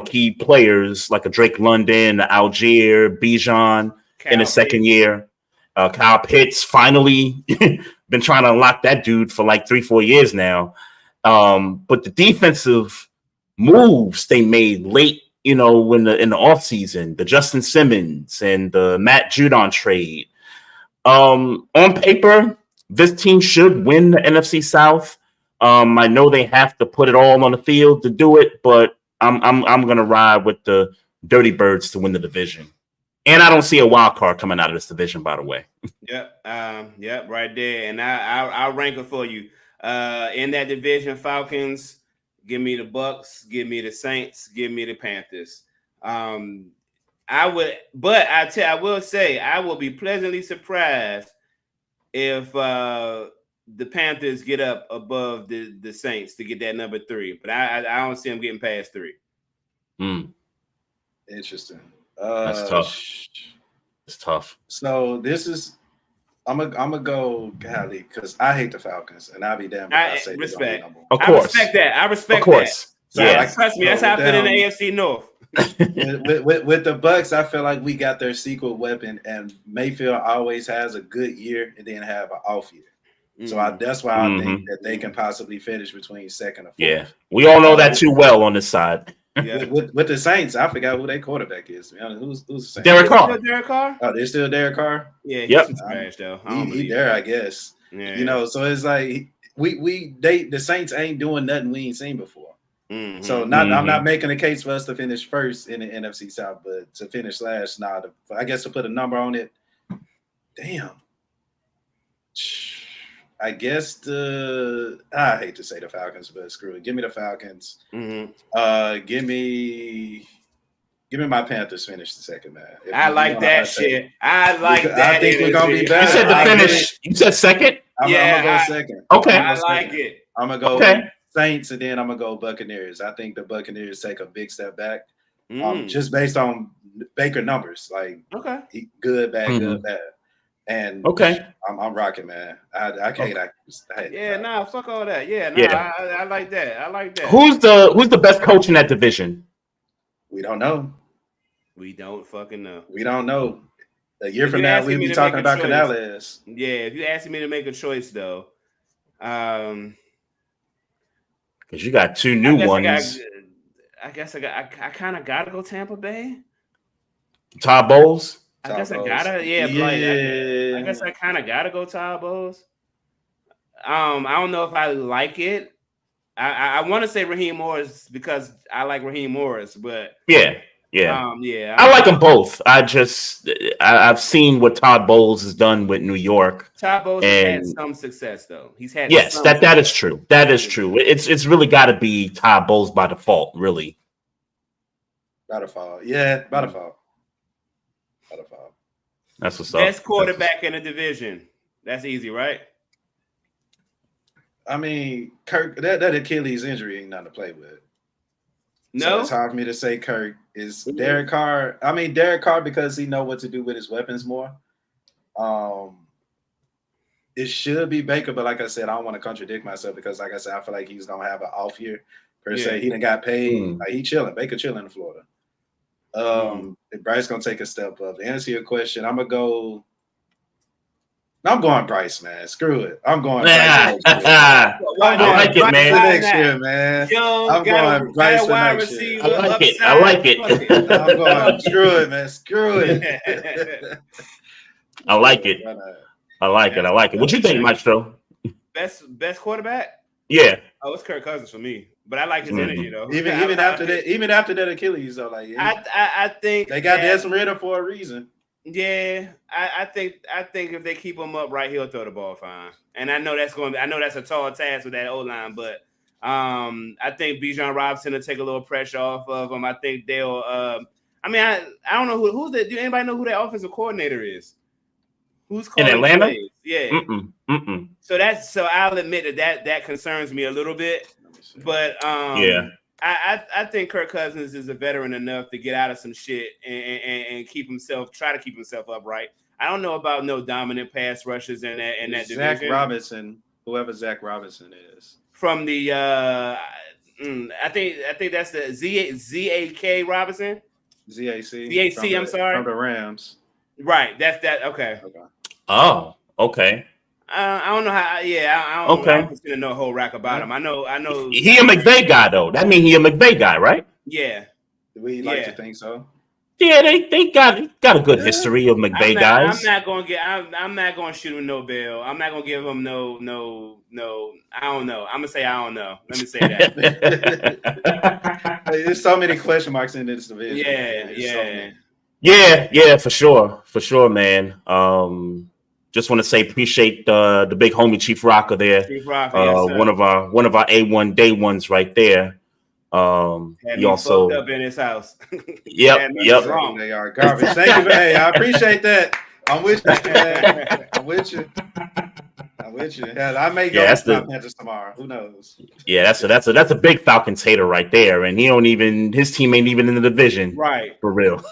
key players like a Drake London, Algier, Bijan in his second year. Kyle Pitts finally been trying to unlock that dude for like 3-4 years now. But the defensive moves they made late, in the offseason, the Justin Simmons and the Matt Judon trade. On paper, this team should win the NFC South. I know they have to put it all on the field to do it, but I'm gonna ride with the Dirty Birds to win the division. And I don't see a wild card coming out of this division, by the way. Yep, right there. And I'll rank it for you. In that division, Falcons, give me the Bucks, give me the Saints, give me the Panthers. I will say I will be pleasantly surprised if the Panthers get up above the Saints to get that number 3. But I don't see them getting past 3. Interesting. That's tough. It's tough. So this is I'm gonna go Cali because I hate the Falcons, and I'll be damned if I say respect. Of course, I respect that. I respect of course. That. So, like, trust me, that's how I feel in the AFC North. with the Bucks, I feel like we got their secret weapon, and Mayfield always has a good year and then have an off year. So that's why I think that they can possibly finish between second and fourth. Yeah, we all know that too well on this side. Yeah. With the Saints, I forgot who their quarterback is. To be honest, who's the Saints? Derek Carr. Derek Carr? Oh, they're still Derek Carr? Yeah, yep. He's trash though. He there, I guess. Yeah. So it's like the Saints ain't doing nothing we ain't seen before. So I'm not making a case for us to finish first in the NFC South, but to finish last, I guess to put a number on it. Damn. I guess I hate to say the Falcons, but screw it. Give me the Falcons. Give me my Panthers finish the second, man. I like that shit. I like that. I think we're gonna be better. You said the finish. You said second. I'm gonna go second. Okay, I like it. I'm gonna go Saints, and then I'm gonna go Buccaneers. I think the Buccaneers take a big step back, just based on Baker numbers. Like, good, bad, good, bad. And I'm rocking, man. I can't. Fuck all that. I like that. I like that. Who's the best coach in that division? We don't know. We don't fucking know. We don't know. A year from now, we'll be talking about Canales. Yeah, if you asking me to make a choice, though, because you got two new ones. I kind of gotta go Tampa Bay. Todd Bowles. I guess I gotta, I guess I kind of gotta go Todd Bowles. I don't know if I like it. I want to say Raheem Morris because I like Raheem Morris, but I like them both. I've seen what Todd Bowles has done with New York. Todd Bowles has had some success, though. He's had that is true. That is true. It's really got to be Todd Bowles by default, really. By default, yeah, by default. That's what's up. Best quarterback in the division. That's easy, right? I mean, Kirk, that Achilles injury ain't nothing to play with. No, so it's hard for me to say Kirk is Derek Carr. I mean, Derek Carr because he know what to do with his weapons more. It should be Baker, but like I said, I don't want to contradict myself because, like I said, I feel like he's gonna have an off year per se. He done got paid. Like he chilling. Baker chilling in Florida. Bryce gonna take a step up. To answer your question, I'm going Bryce, man. Screw it. I'm going Bryce. I like it, man. Next year, man. I'm going Bryce for next year. I like it. I'm going screw it, man. Screw it. I like it. I like it. What you think, Maestro? Best quarterback? Yeah. Oh, it's Kirk Cousins for me. But I like his energy though. Even after that Achilles, though, like I think they got Desmond Ridder for a reason. Yeah, I think if they keep him upright, he'll throw the ball fine. And I know that's a tall task with that O-line, but I think Bijan Robinson will take a little pressure off of him. I think they'll I don't know do anybody know who their offensive coordinator is? Who's calling in Atlanta? Plays? Yeah. So I'll admit that concerns me a little bit. But I think Kirk Cousins is a veteran enough to get out of some shit and try to keep himself upright. I don't know about no dominant pass rushes in that division. Zach Robinson, whoever Zach Robinson is. From the I think that's the ZAK Robinson. ZAC. ZAC, I'm sorry. From the Rams. Right. That's that. Okay. Oh, okay. I don't know how. Yeah, I don't. I Okay. don't consider no whole rack about him. I know. He a McVay guy though. That means he a McVay guy, right? Yeah, We like to yeah. think so. Yeah, they got a good history of McVay I'm guys. not gonna get. I'm not gonna shoot him no bail. I'm not gonna give him no. I don't know. I'm gonna say I don't know. Let me say that. There's so many question marks in this division. Yeah, There's so yeah. many. Yeah, for sure, man. Just want to say appreciate the big homie Chief Rocker there. Chief Rocker, yes, sir. one of our A1 day ones right there. Had He me also fucked up in his house. Yep. Drunk. They are garbage. Thank you, hey, I appreciate that. I'm with you, man. I'm with you. Hell, I may go to the Panthers tomorrow. Who knows? Yeah, that's a big Falcons hater right there, and his team ain't even in the division, right? For real.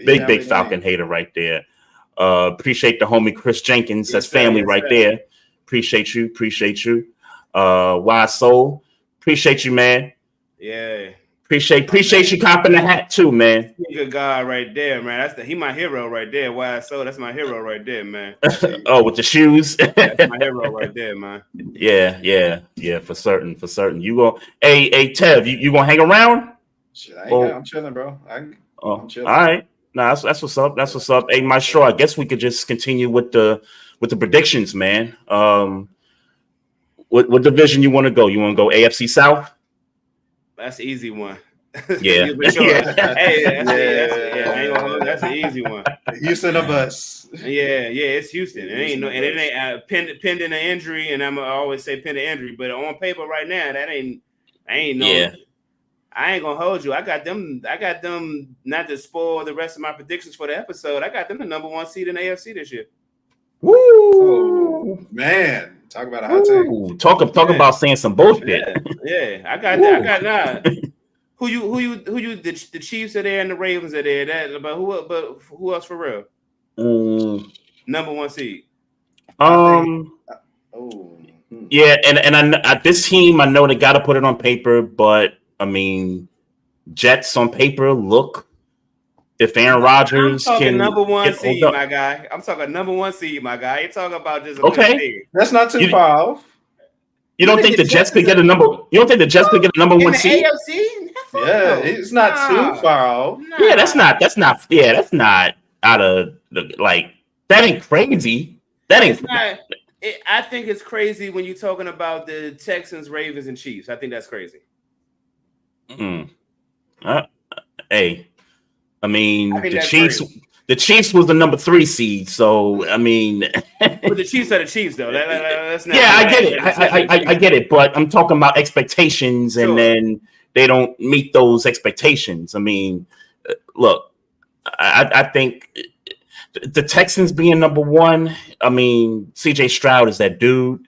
big Falcon hater right there. Appreciate the homie Chris Jenkins. That's family right there. Appreciate you. Wise Soul. Appreciate you, man. Yeah. Appreciate you copping the hat too, man. Good guy right there, man. He my hero right there. Wise Soul. That's my hero right there, man. Oh, with the shoes. That's my hero right there, man. Yeah. For certain. You go. Hey, Tev, you gonna hang around? Shit, I'm chilling, bro. I'm chilling. All right. Nah, that's what's up. Hey, Maestro, I guess we could just continue with the predictions, man. What division you want to go? You want to go AFC South? That's an easy one. Yeah. Sure. That's an easy one. Houston or bus. Yeah, it's Houston. It ain't pending an injury, and I always say pending injury, but on paper right now, that ain't no. Yeah. I ain't gonna hold you. I got them not to spoil the rest of my predictions for the episode. I got them the number 1 seed in the AFC this year. Woo, oh, man. Talk about a hot take. Talk about saying some bullshit. Yeah. I got that. Who you the Chiefs are there and the Ravens are there. But who else for real? Number 1 seed. Yeah, and I this team I know they got to put it on paper, but I mean, Jets on paper look. If Aaron Rodgers can number 1 seed, my guy. I'm talking number 1 seed, my guy. You're talking about just that's not too far off. You don't think the Jets could get a number? You don't think the Jets could get a number 1 seed? AFC? Yeah, it's not too far off. Nah. Yeah, that's not out of the that ain't crazy. That ain't. I think it's crazy when you're talking about the Texans, Ravens, and Chiefs. I think that's crazy. Hey, I mean the Chiefs was the number 3 seed, so I mean. But the Chiefs are the Chiefs, though. That's not I get it. I get it, but I'm talking about expectations, and then they don't meet those expectations. I mean, look, I think the Texans being number 1. I mean, CJ Stroud is that dude.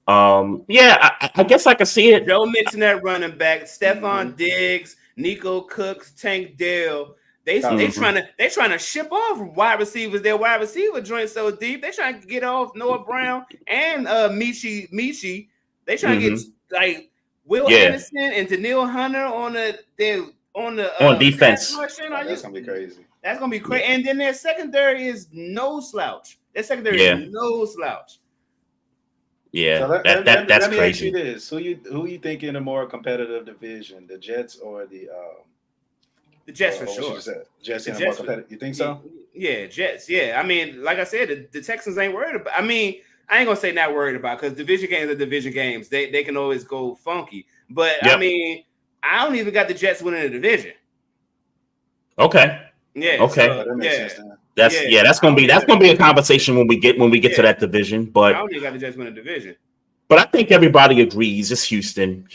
I guess I can see it. Joe Mixon at running back, Stephon Diggs, Nico Cooks, Tank Dell. They trying to ship off wide receivers. Their wide receiver joint so deep. They trying to get off Noah Brown and Michi. They trying to get Will Anderson and Daniil Hunter on defense. That's gonna be crazy. That's gonna be crazy. And then their secondary is no slouch. Their secondary is no slouch. Yeah, so that's let me crazy. Ask you this: who you think in a more competitive division, the Jets or the Jets for sure. Jets in a more competitive. You think so? Yeah, Jets. Yeah, I mean, like I said, the Texans ain't worried about. I mean, I ain't gonna say not worried about because division games are division games. They can always go funky. But I mean, I don't even got the Jets winning the division. Okay. Yeah. Okay. So, that makes sense then. That's gonna be a conversation when we get to that division. But I don't even got the Jets winning the division. But I think everybody agrees it's Houston.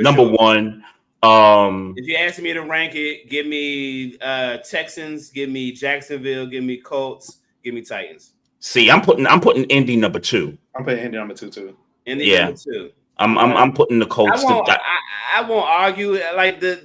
Number 1. If you ask me to rank it, give me Texans, give me Jacksonville, give me Colts, give me Titans. See, I'm putting Indy number 2. I'm putting Indy number 2 too. Indy number 2. I'm putting the Colts. I won't argue like the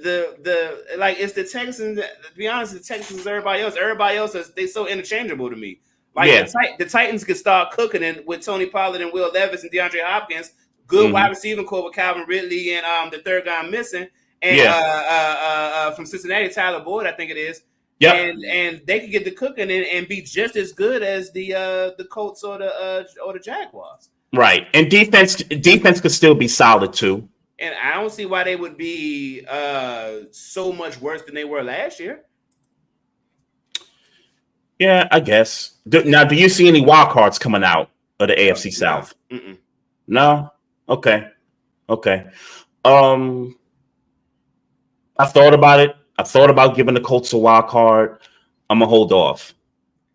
it's the Texans. To be honest, the Texans is everybody else. Everybody else they so interchangeable to me. The Titans could start cooking it with Tony Pollard and Will Levis and DeAndre Hopkins. Good wide receiving core with Calvin Ridley and the third guy I'm missing. And from Cincinnati, Tyler Boyd, I think it is. Yep. and they can get the cooking and be just as good as the Colts or the Jaguars. Right. And defense could still be solid too. And I don't see why they would be so much worse than they were last year. Yeah, I guess. Now, do you see any wild cards coming out of the AFC South? Mm-mm. No? Okay. I thought about it. I thought about giving the Colts a wild card. I'm gonna hold off.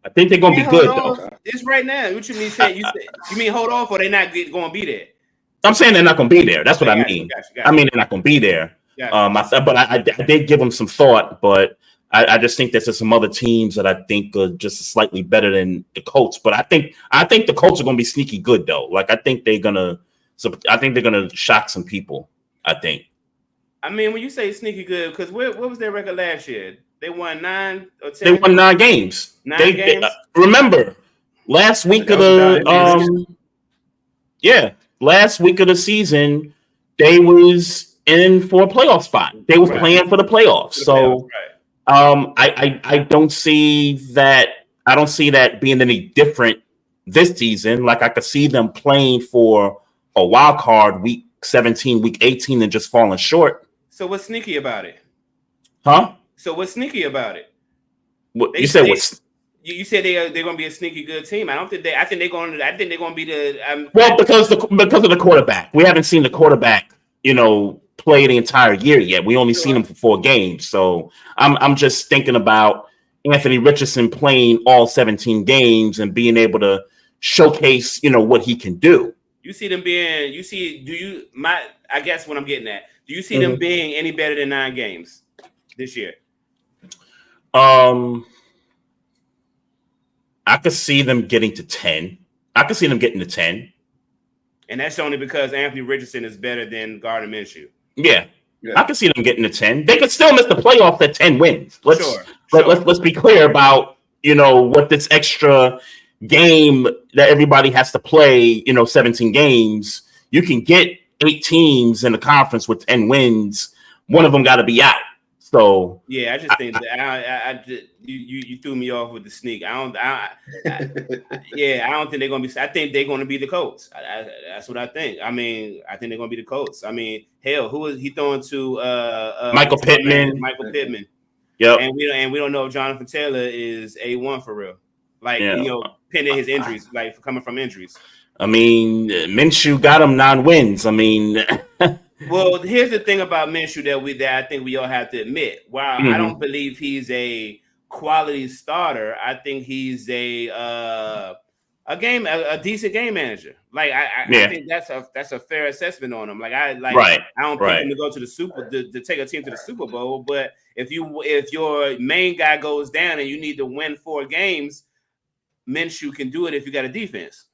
I think they're gonna be good though. It's right now. What you mean? You mean hold off, or they not going to be there? I'm saying they're not gonna be there. That's what I mean. Gotcha. I mean they're not gonna be there. I did give them some thought, but I just think there's some other teams that I think are just slightly better than the Colts. But I think the Colts are gonna be sneaky good though. Like I think they're gonna shock some people. I think. I mean, when you say sneaky good, because what was their record last year? They won 9 or 10. They won 9 games. 9 games. Remember, last week of the last week of the season, they was in for a playoff spot. They was playing for the playoffs. So, I don't see that. I don't see that being any different this season. Like I could see them playing for a wild card week 17, week 18, and just falling short. So what's sneaky about it? Huh? So what's sneaky about it? What you said? What's you said they're going to be a sneaky good team. I think they're going to be the. Because of the quarterback. We haven't seen the quarterback, play the entire year yet. We only seen him for 4 games. So I'm just thinking about Anthony Richardson playing all 17 games and being able to showcase, what he can do. You see them being. I guess what I'm getting at. Do you see them being any better than 9 games this year? I could see them getting to 10. I could see them getting to 10. And that's only because Anthony Richardson is better than Gardner Minshew. Yeah. I could see them getting to 10. They could still miss the playoffs at 10 wins. Let's be clear about, what this extra game that everybody has to play, 17 games. You can get 8 teams in the conference with 10 wins. One of them got to be out. So yeah, I just think that you threw me off with the sneak. I don't think they're gonna be. I think they're gonna be the Colts. That's what I think. I mean, I think they're gonna be the Colts. I mean, hell, who is he throwing to? Michael Pittman. Yep. And we don't know if Jonathan Taylor is A1 for real. Like pending his injuries, like coming from injuries. I mean, Minshew got him 9 wins. I mean. Well, here's the thing about Minshew that I think we all have to admit. While I don't believe he's a quality starter, I think he's a decent game manager. Like I think that's a fair assessment on him. Like I don't pick him to go to the to take a team to the Super Bowl, but if your main guy goes down and you need to win 4 games, Minshew can do it if you got a defense.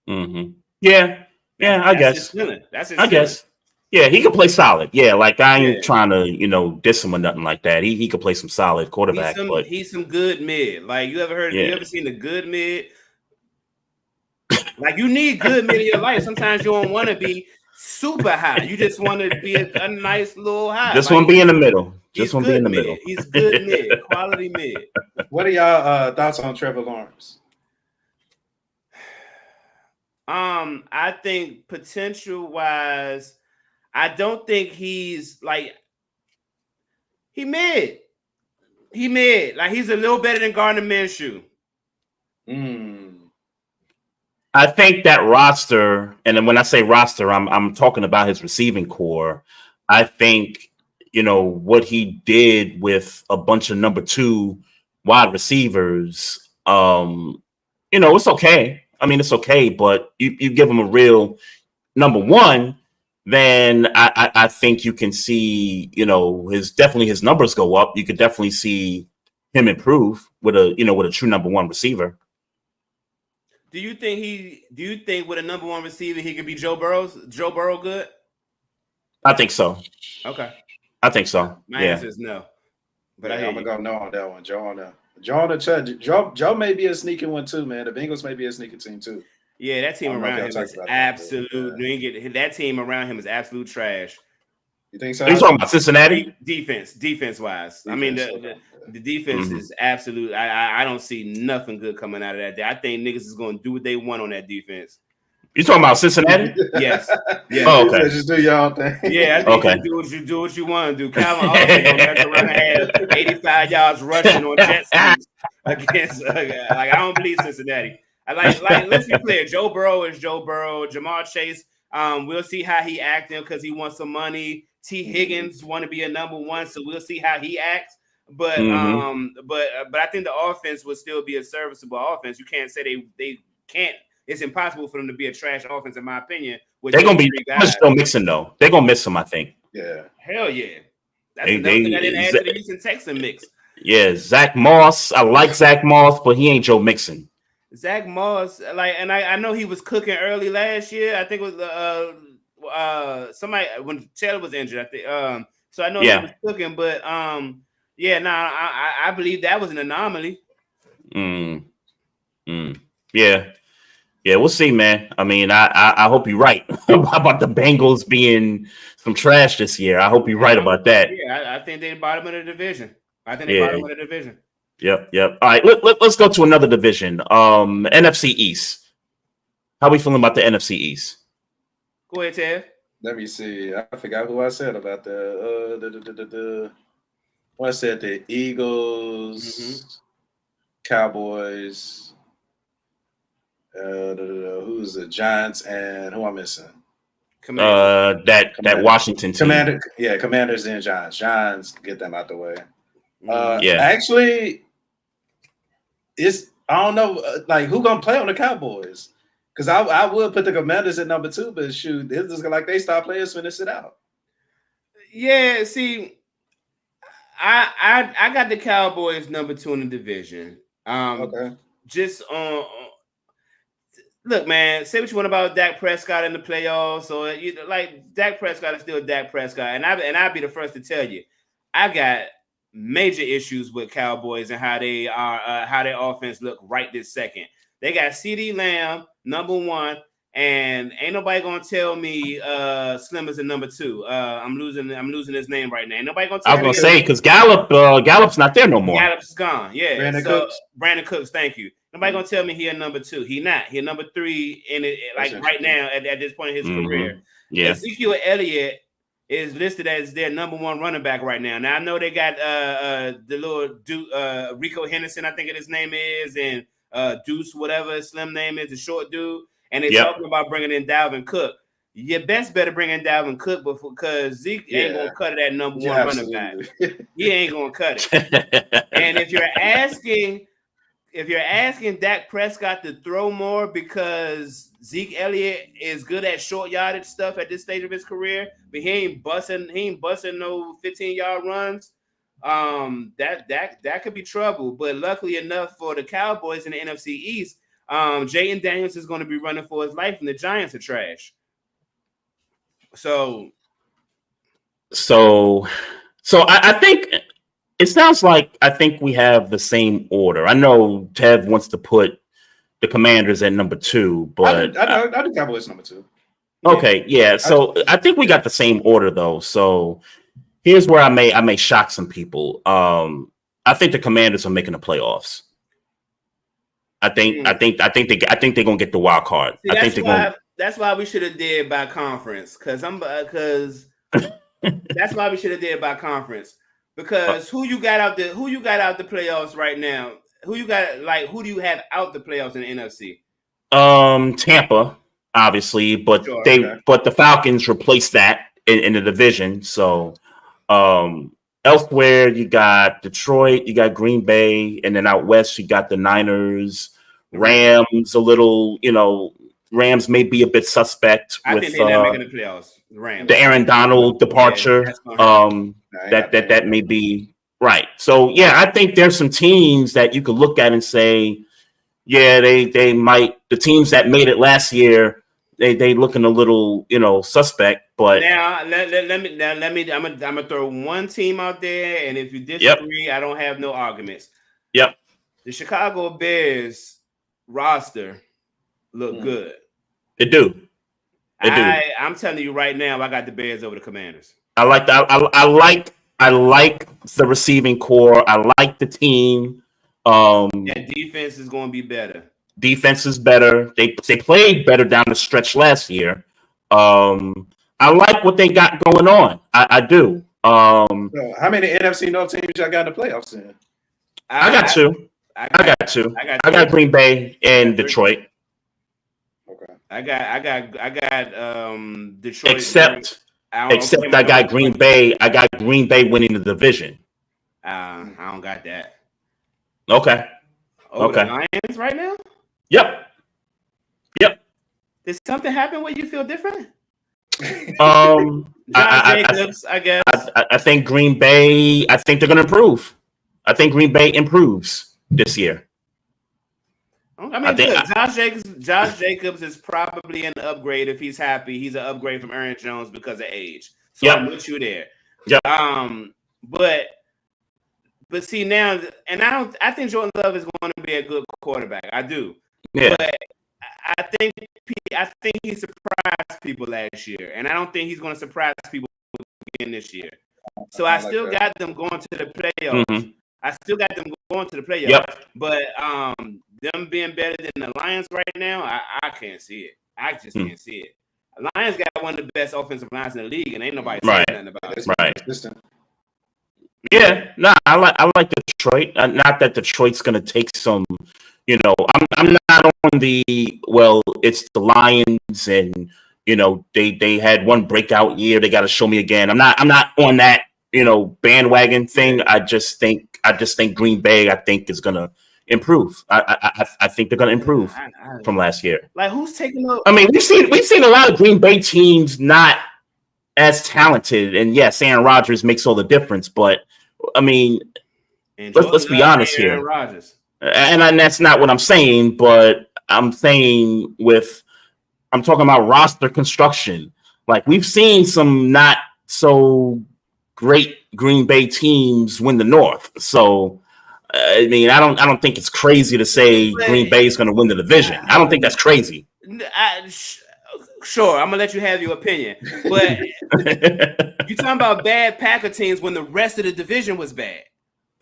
Mm-hmm. Yeah, I guess. That's his I guess. Yeah, he could play solid. Yeah, like I ain't trying to, diss him or nothing like that. He could play some solid quarterback. He's some good mid. Like you ever seen a good mid? Like you need good mid in your life. Sometimes you don't want to be super high. You just want to be a nice little high. Just want to be in the middle. Just want to be in the middle. He's good mid, quality mid. What are y'all thoughts on Trevor Lawrence? I think potential wise, I don't think he's like he mid. Like he's a little better than Gardner Minshew. I think that roster, and then when I say roster, I'm talking about his receiving core. I think what he did with a bunch of number 2 wide receivers. It's okay. I mean, it's okay, but you give him a real number 1. Then I think you can see, his numbers go up. You could definitely see him improve with a true number 1 receiver. Do you think with a number 1 receiver he could be Joe Burrow good? I think so. Okay. I think so. My answer is no. But I'm gonna go no on that one. Joe may be a sneaky one too, man. The Bengals may be a sneaky team too. Yeah, that team around him is absolute. That team around him is absolute trash. You think so? Are you talking about Cincinnati? Defense wise. I mean, the defense is absolute. I don't see nothing good coming out of that. I think niggas is going to do what they want on that defense. You talking about Cincinnati? Yes. Oh, okay. Just do your own thing. Yeah, I think you do what you want to do. Calvin Austin gonna mess around and have 85 yards rushing on jet skis against. I don't believe Cincinnati. Let's be clear. Joe Burrow is Joe Burrow. Jamar Chase. We'll see how he acting because he wants some money. T. Higgins want to be a number one, so we'll see how he acts. But I think the offense will still be a serviceable offense. You can't say they can't. It's impossible for them to be a trash offense, in my opinion. They're gonna be still mixing though. They're gonna miss him, I think. Yeah. Hell yeah. That's another thing I didn't add to the Houston Texan mix. Yeah, Zach Moss. I like Zach Moss, but he ain't Joe Mixon. Zach Moss, I know he was cooking early last year. I think it was somebody when Taylor was injured. I think so. I know he was cooking, but I believe that was an anomaly. Yeah, we'll see, man. I mean, I hope you're right about the Bengals being some trash this year. I hope you're right about that. Yeah, I think they're bottom of the division. Bottom of the division. Yep. All right, let's go to another division. NFC East. How we feeling about the NFC East? Go ahead, Ted. Let me see. I forgot who I said about what I said, the Eagles, Cowboys. Who's the Giants and who I'm missing? That Washington team. Commanders and Giants. Giants, get them out the way. Actually, I don't know, who gonna play on the Cowboys? Because I would put the Commanders at number 2, but shoot, it's just like they start players when they sit out. Yeah, see, I got the Cowboys number 2 in the division. Okay. Just on. Look, man, say what you want about Dak Prescott in the playoffs, or Dak Prescott is still Dak Prescott, and I'd be the first to tell you, I got major issues with Cowboys and how they are, how their offense look right this second. They got CeeDee Lamb number 1, and ain't nobody gonna tell me Slim is a number 2. I'm losing his name right now. Ain't nobody gonna tell me. I was gonna say because Gallup's not there no more. Gallup's gone. Yeah. Brandon Cooks. Thank you. Nobody gonna tell me he a number 2. He not. He a number 3 in it, right now at this point in his career. Yeah. Ezekiel Elliott is listed as their number 1 running back right now. Now I know they got the little Rico Henderson, I think his name is, and Deuce, whatever his slim name is, the short dude. And they're talking about bringing in Dalvin Cook. You best better bring in Dalvin Cook because Zeke ain't gonna cut it at number 1 running back. He ain't gonna cut it. And if you're asking Dak Prescott to throw more because Zeke Elliott is good at short yardage stuff at this stage of his career, but he ain't busting no 15-yard runs, that could be trouble. But luckily enough for the Cowboys in the NFC East, Jayden Daniels is going to be running for his life, and the Giants are trash. So I think it sounds like I think we have the same order. I know Tev wants to put the Commanders at number 2, but I do Cowboys number 2. Okay, yeah. So I think we got the same order though. So here's where I may shock some people. I think the Commanders are making the playoffs. I think they're gonna get the wild card. See, that's why we should have did by conference. That's why we should have did by conference. Because who you got out the playoffs right now? Who do you have out the playoffs in the NFC? Tampa, obviously, but the Falcons replaced that in the division. So elsewhere you got Detroit, you got Green Bay, and then out west you got the Niners, Rams, Rams may be a bit suspect. I think they're not making the playoffs. Rams. The Aaron Donald departure. That may be right. So yeah, I think there's some teams that you could look at and say, yeah, they might. The teams that made it last year, they looking a little, suspect. But now let me. I'm gonna throw one team out there, and if you disagree, I don't have no arguments. Yep. The Chicago Bears roster look good. They do. I'm telling you right now, I got the Bears over the Commanders. I like that. I like the receiving core. I like the team. That defense is going to be better. Defense is better. They played better down the stretch last year. I like what they got going on. I do. So how many NFC North teams y'all got in the playoffs in? I got two. I got Green Bay and Detroit. Okay. I got Detroit. Except I got Green Bay. I got Green Bay winning the division. I don't got that. Okay. Over Okay. the Lions right now? Yep. Did something happen where you feel different? Jacobs, I guess. I think Green Bay. I think they're going to improve. I think Green Bay improves this year. I mean, Josh Jacobs is probably an upgrade if he's happy. He's an upgrade from Aaron Jones because of age. So I'm with you there. Yep. But see now, and I think Jordan Love is going to be a good quarterback. I do. Yeah. But I think he surprised people last year, and I don't think he's going to surprise people again this year. So I still got them going to the playoffs. Mm-hmm. I still got them going to the playoffs. Yep. But them being better than the Lions right now, I can't see it. I just can't see it. The Lions got one of the best offensive lines in the league, and ain't nobody saying nothing about it. Right. Yeah. No, I like Detroit. Not that Detroit's going to take some. I'm not on the it's the Lions, and they had one breakout year. They got to show me again. I'm not on that bandwagon thing. I just think Green Bay is going to improve. I think they're going to improve from last year. Like, who's taking over? I mean, we've seen a lot of Green Bay teams not as talented, and yes, Aaron Rodgers makes all the difference. But I mean, let's be honest here. And that's not what I'm saying, but I'm talking about roster construction. Like, we've seen some not so great Green Bay teams win the North. So, I mean, I don't think it's crazy to say Green Bay is going to win the division. I don't think that's crazy. Sure, I'm gonna let you have your opinion, but you're talking about bad Packer teams when the rest of the division was bad.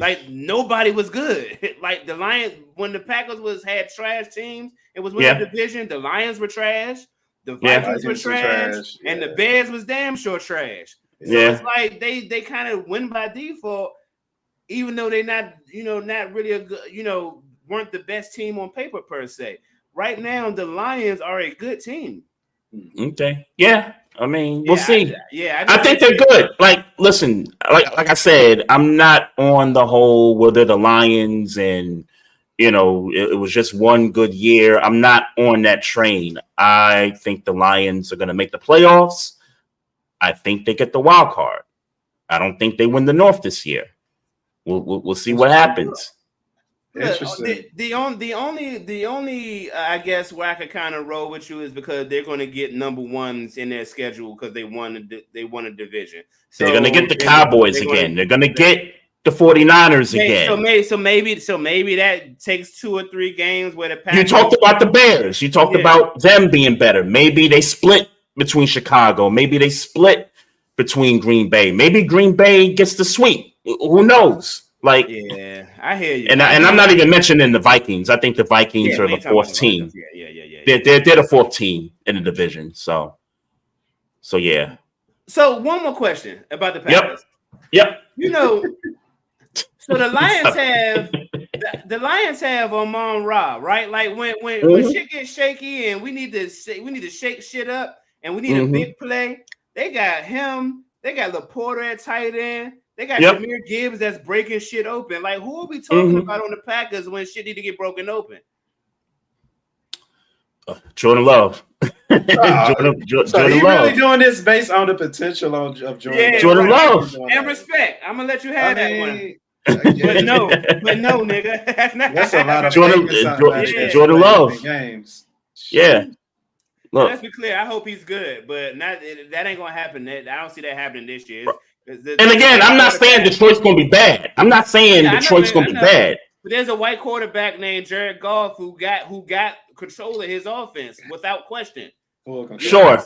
Like, nobody was good. Like, the Lions, when the Packers had trash teams, it was winning the division. The Lions were trash. The Vikings were trash. And the Bears was damn sure trash. So it's like they kind of win by default, even though they not really a good, weren't the best team on paper per se. Right now, the Lions are a good team. Okay. Yeah. I mean, we'll see. I think they're good. Like, listen, like I said, I'm not on the whole whether the Lions and it was just one good year. I'm not on that train. I think the Lions are going to make the playoffs. I think they get the wild card. I don't think they win the North this year. We'll see what happens. Interesting. The only I guess where I could kind of roll with you is because they're going to get number ones in their schedule because they won a division. So they're going to get the Cowboys again. They're going to get the 49ers again. So maybe that takes 2 or 3 games where the Packers. You talked about the Bears. You talked about them being better. Maybe they split between Chicago. Maybe they split between Green Bay. Maybe Green Bay gets the sweep. Who knows? Like, yeah, I hear you. And I'm not even mentioning the Vikings. I think the Vikings are the 4th team. Yeah. They're the 4th team in the division. So yeah. So one more question about the Packers. Yep. So the Lions have Amon-Ra, right? Like when shit gets shaky and we need to shake shit up and we need a big play. They got him. They got Laporta at tight end. They got Jahmyr Gibbs that's breaking shit open. Like, who are we talking about on the Packers when shit need to get broken open? Jordan Love. Jordan Love. Really doing this based on the potential of Jordan. Yeah, Jordan Love. And respect. I'm gonna let you have that one. But no, nigga. That's a lot of Jordan Love. Games. Yeah. Look. Let's be clear. I hope he's good, but that ain't gonna happen. I don't see that happening this year. And again, I'm not saying Detroit's gonna be bad. I'm not saying Detroit's gonna be bad. But there's a white quarterback named Jared Goff who got control of his offense without question. Sure.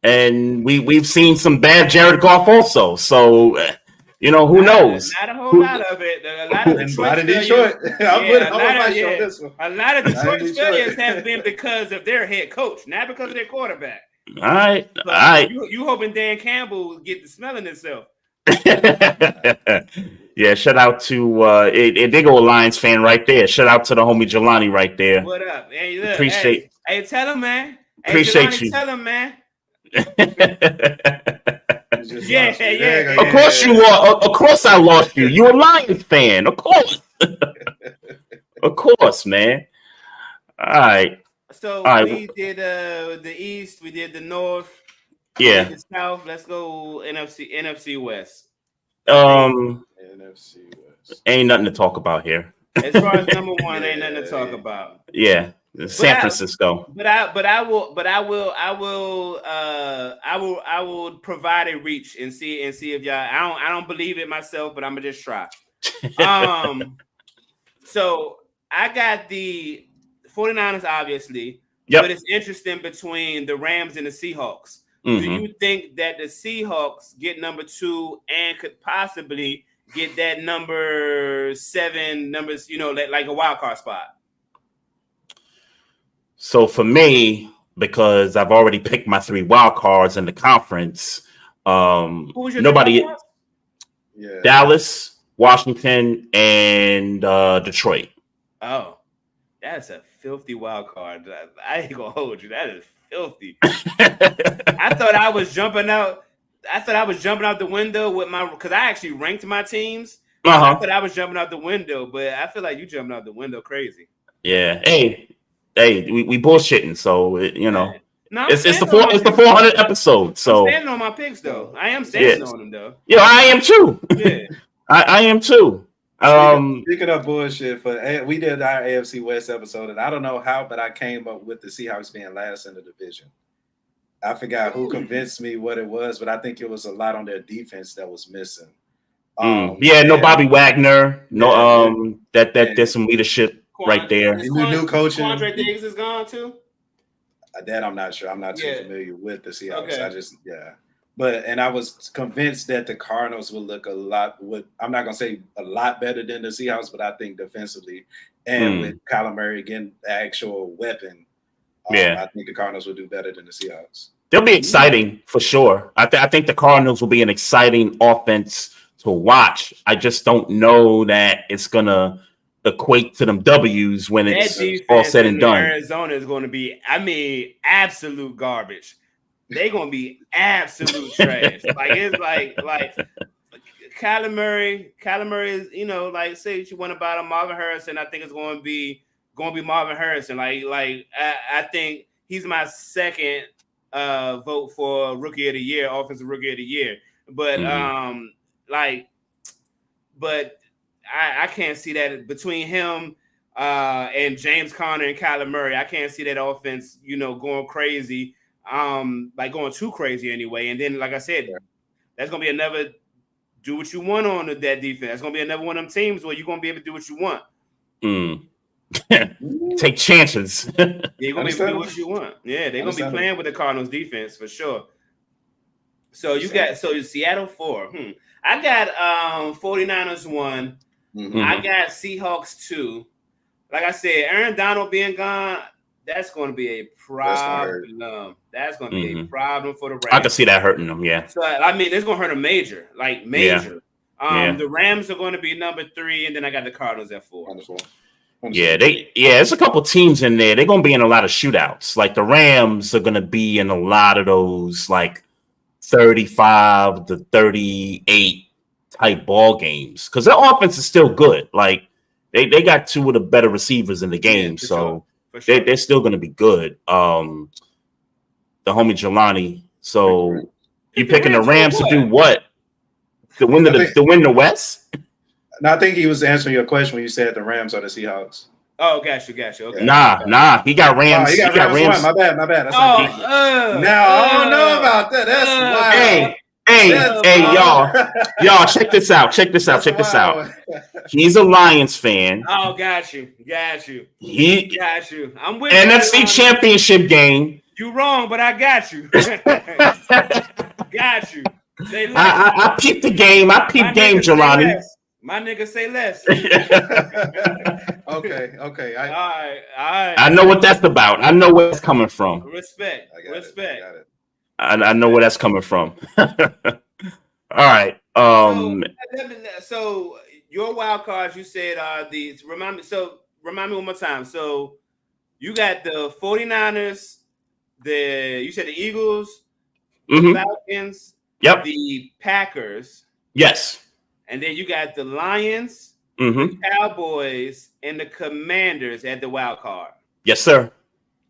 and we've seen some bad Jared Goff also. So who knows? Not a whole lot of it. A lot of Detroit. A lot of Detroit's failures have been because of their head coach, not because of their quarterback. All right. You hoping Dan Campbell get the smelling himself? Yeah, shout out to a big old Lions fan right there. Shout out to the homie Jelani right there. What up? Hey, look, Appreciate. Hey, tell him, man. Appreciate Jelani, you. Tell him, man. Yeah. Of course you are. Of course I lost you. You a Lions fan, of course. Of course, man. All right. So we did the East, we did the North, yeah, the South. Let's go NFC West. NFC West. Ain't nothing to talk about here. As far as number one, ain't nothing to talk about. Yeah, San Francisco. I will provide a reach and see if y'all. I don't believe it myself, but I'm gonna just try. So I got the 49ers, obviously. Yep. But it's interesting between the Rams and the Seahawks. Mm-hmm. Do you think that the Seahawks get number 2 and could possibly get that number 7 numbers, like a wild card spot? So for me, because I've already picked my 3 wild cards in the conference, Who's your nobody. Dallas, Washington, and Detroit. Oh, that's a filthy wild card. I ain't gonna hold you. That is filthy. I thought I was jumping out. The window with because I actually ranked my teams. I thought I was jumping out the window, but I feel like you jumping out the window crazy. Yeah. Hey, we bullshitting. So No, it's the 400 episode. So I'm standing on my picks though. I am standing on them though. Yeah, I am too. Yeah, I am too. Speaking of bullshit, we did our AFC West episode, and I don't know how, but I came up with the Seahawks being last in the division. I forgot who convinced me what it was, but I think it was a lot on their defense that was missing. No Bobby Wagner, there's some leadership right there. New coaching. Quandre Diggs is gone too. That I'm not sure. I'm not too familiar with the Seahawks. Okay. And I was convinced that the Cardinals would look I'm not going to say a lot better than the Seahawks, but I think defensively and with Kyler Murray getting the actual weapon, I think the Cardinals will do better than the Seahawks. They'll be exciting for sure. I think the Cardinals will be an exciting offense to watch. I just don't know that it's going to equate to them W's when it's all said and done. Arizona is going to be, absolute garbage. They're gonna be absolute trash. It's like Kyler Murray is, say what you want about a Marvin Harrison. I think it's gonna be Marvin Harrison. I think he's my second vote for Rookie of the Year, Offensive Rookie of the Year. But I can't see that between him and James Conner and Kyler Murray. I can't see that offense, going crazy. Going too crazy anyway. And then, like I said, that's gonna be another do what you want on that defense. That's gonna be another one of them teams where you're gonna be able to do what you want. Take chances. You're gonna be able to do what you want. Yeah, they're gonna be playing with the Cardinals defense for sure. So you got Seattle 4. I got 49ers 1. I got Seahawks 2. Like I said, Aaron Donald being gone, that's going to be a problem. That's going to be a problem for the Rams. I can see that hurting them, yeah. So, it's going to hurt them major. The Rams are going to be number 3, and then I got the Cardinals at 4. Yeah, there's a couple teams in there. They're going to be in a lot of shootouts. Like the Rams are going to be in a lot of those, 35 to 38 type ball games because their offense is still good. They got 2 of the better receivers in the game, so. Sure. They're still going to be good. The homie Jelani. So you picking the Rams to do what? To win the West? No, I think he was answering your question when you said the Rams or the Seahawks. Oh, got you. Okay. Nah. He got Rams. He got Rams. My bad. That's I don't know about that. That's wild. Hey, y'all, check this out. He's a Lions fan. Oh, got you. Got you. I'm with NFC Championship game. You wrong, but I got you. Got you. Say less. I peeped the game. I peeped game, Jelani. My nigga say less. Okay. All right. I know what that's about. I know where it's coming from. Respect. I got it. I know where that's coming from. All right. So your wild cards, you said these. Remind me one more time. So you got the 49ers, you said the Eagles, the Falcons, the Packers. Yes. And then you got the Lions, the Cowboys, and the Commanders at the wild card. Yes, sir.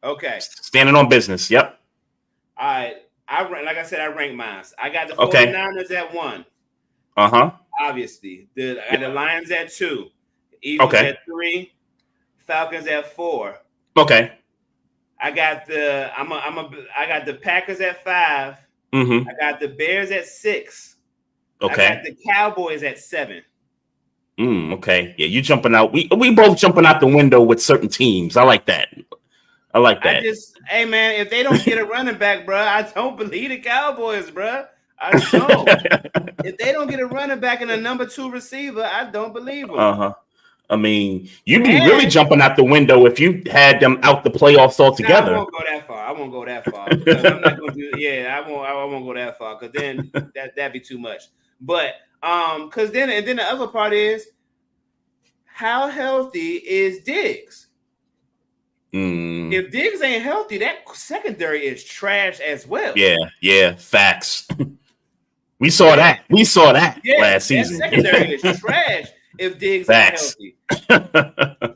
Okay. Standing on business. Yep. All right. I ranked mine. I got the 49ers at 1. Obviously. I got the Lions at 2. Eagles at 3. Falcons at 4. Okay. I got the Packers at 5. I got the Bears at 6. Okay. I got the Cowboys at 7. Okay. Yeah, you jumping out. We both jumping out the window with certain teams. I like that. Hey man, if they don't get a running back, bro, I don't believe the Cowboys, bro. I don't. If they don't get a running back and a number 2 receiver, I don't believe them. I mean, you'd be really jumping out the window if you had them out the playoffs altogether. I won't go that far. Because I'm not going to do. Yeah, I won't go that far because then that'd be too much. But because then the other part is how healthy is Diggs? If Diggs ain't healthy, that secondary is trash as well. Yeah, facts. We saw that last season. That secondary is trash if Diggs facts. ain't healthy.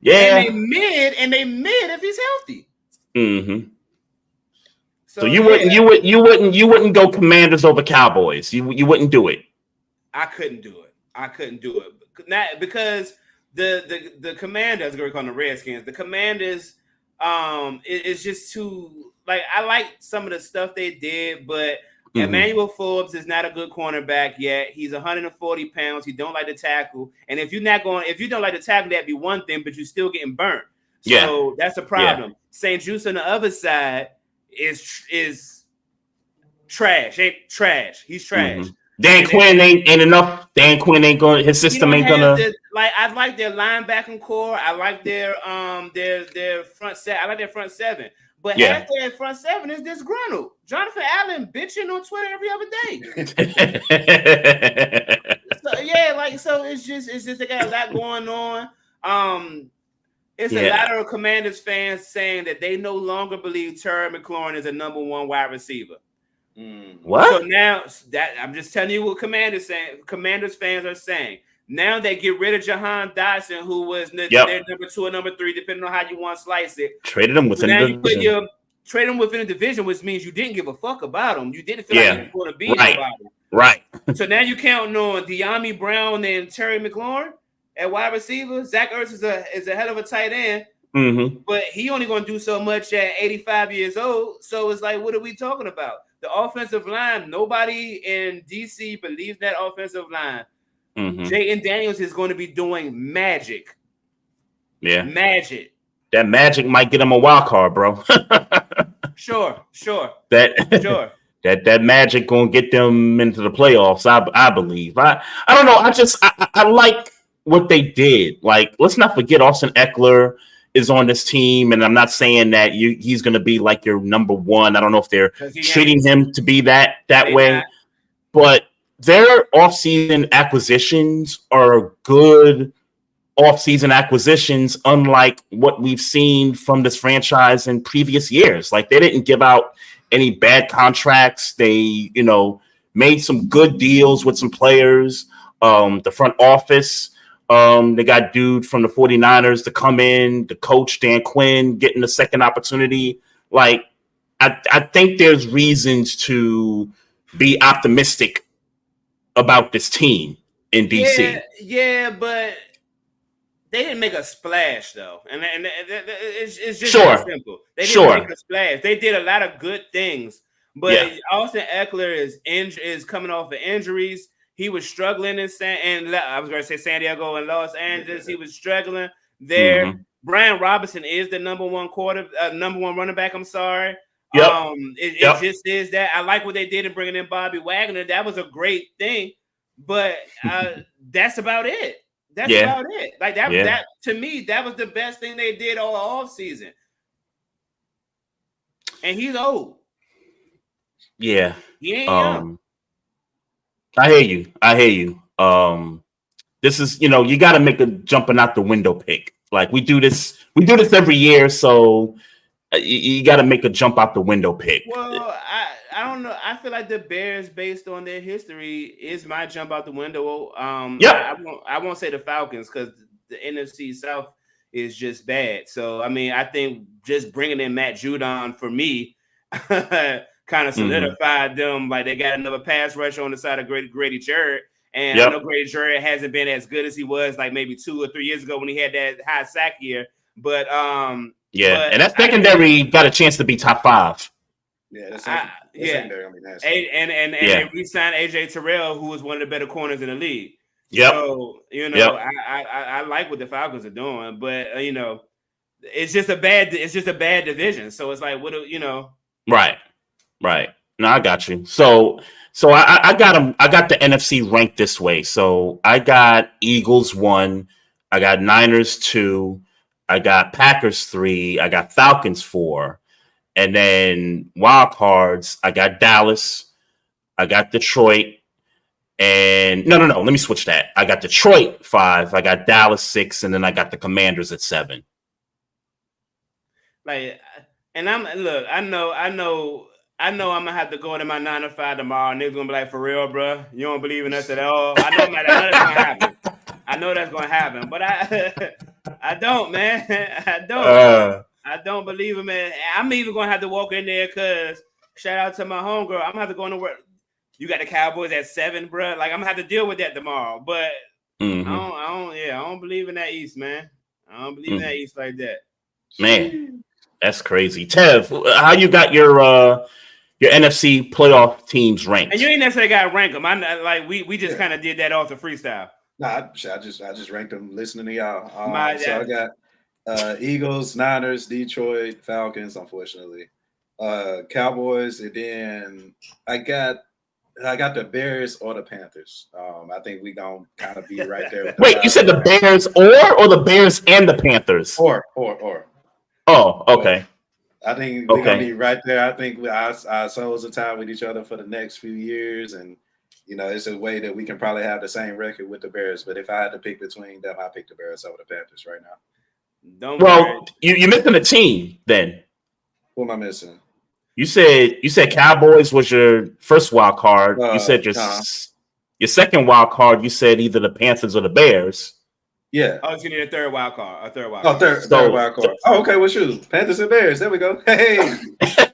Yeah, and they mid if he's healthy. So you wouldn't go Commanders over Cowboys. You wouldn't do it. I couldn't do it. Not because the Commanders, I'm going to call them the Redskins. The Commanders, it's just too like I like some of the stuff they did, but Emmanuel Forbes is not a good cornerback yet. He's 140 pounds. He don't like to tackle, and if you don't like to tackle, that'd be one thing, but you're still getting burnt. So that's a problem. Yeah. St. Juice on the other side is trash. Ain't trash. He's trash. Dan Quinn ain't enough. Dan Quinn ain't going. His system ain't gonna. I like their linebacking core. I like their front set. I like their front seven. But half their front seven is disgruntled. Jonathan Allen bitching on Twitter every other day. So it's just they got a lot going on. It's a lot of Commanders fans saying that they no longer believe Terry McLaurin is a number 1 wide receiver. What? So now that I'm just telling you what Commanders fans are saying. Now they get rid of Jahan Dotson, who was their number 2 or number 3, depending on how you want to slice it. Traded him within the division. Trade him within the division, which means you didn't give a fuck about him. You didn't feel like you were going to be about him. Right. So now you counting on De'Ami Brown and Terry McLaurin at wide receiver. Zach Ertz is a hell of a tight end. But he only going to do so much at 85 years old. So it's like, what are we talking about? The offensive line, nobody in DC believes that offensive line. Jayden Daniels is going to be doing magic. Yeah. Magic. That magic might get him a wild card, bro. Sure. That magic gonna get them into the playoffs. I believe. I don't know. I like what they did. Like, let's not forget Austin Eckler is on this team, and I'm not saying that he's gonna be like your number 1. I don't know if they're treating him to be that way, but their offseason acquisitions are good offseason acquisitions, unlike what we've seen from this franchise in previous years. Like, they didn't give out any bad contracts. They, made some good deals with some players. The front office, they got dude from the 49ers to come in, the coach, Dan Quinn, getting a second opportunity. Like, I think there's reasons to be optimistic about this team in DC. Yeah, but they didn't make a splash though, and it's just that simple. They didn't make a splash. They did a lot of good things, but Austin Eckler is coming off of injuries. He was struggling in San Diego and Los Angeles. He was struggling there. Brian Robinson is the number one running back. I'm sorry. Yep. It just is that I like what they did in bringing in Bobby Wagner. That was a great thing, but that's about it. That's about it. Like that to me, that was the best thing they did all off season. And he's old. Yeah. He ain't young. I hear you. This is, you got to make a jumping out the window pick. Like we do this every year, so you got to make a jump out the window pick. Well, I don't know. I feel like the Bears, based on their history, is my jump out the window. I won't say the Falcons because the NFC South is just bad. So I mean, I think just bringing in Matt Judon for me kind of solidified them. Like they got another pass rusher on the side of Grady Jarrett. And I know Grady Jarrett hasn't been as good as he was like maybe 2 or 3 years ago when he had that high sack year. But and that secondary got a chance to be top 5. Yeah, that's secondary gonna be nasty. And they re-signed AJ Terrell, who was one of the better corners in the league. Yep. So I like what the Falcons are doing, but it's just a bad division. So it's like Right. No, I got you. So I got them. I got the NFC ranked this way. So I got Eagles 1, I got Niners 2, I got Packers 3, I got Falcons 4, and then wild cards. I got Dallas, I got Detroit, and no. Let me switch that. I got Detroit 5, I got Dallas 6, and then I got the Commanders at 7. Like, and I know I'm gonna have to go into my 9 to 5 tomorrow, and they're gonna be like, "For real, bro, you don't believe in us at all." I know that's gonna happen. I know that's gonna happen, but I don't, man. I don't believe him, man. I'm even gonna have to walk in there because shout out to my homegirl. I'm gonna have to go into work. You got the Cowboys at 7, bro. Like I'm gonna have to deal with that tomorrow. But I don't believe in that East, man. I don't believe in that East like that. Man, that's crazy. Tev, how you got your NFC playoff teams ranked? And you ain't necessarily got to rank them. We just kind of did that off the freestyle. No, I just ranked them listening to y'all. So I got Eagles, Niners, Detroit, Falcons, unfortunately, Cowboys, and then I got the Bears or the Panthers. I think we gonna kind of be right there. With Wait, you said the Bears or the Bears and the Panthers? Or. Oh, okay. I think we're gonna be right there. I think our souls are tied with each other for the next few years, and it's a way that we can probably have the same record with the Bears. But if I had to pick between them, I pick the Bears over the Panthers right now. You're missing a team then. Who am I missing? You said Cowboys was your first wild card. You said your second wild card. You said either the Panthers or the Bears. Yeah. I was going to need a third wild card. Third wild wild card. Okay, well, shoot. Panthers and Bears. There we go. Hey.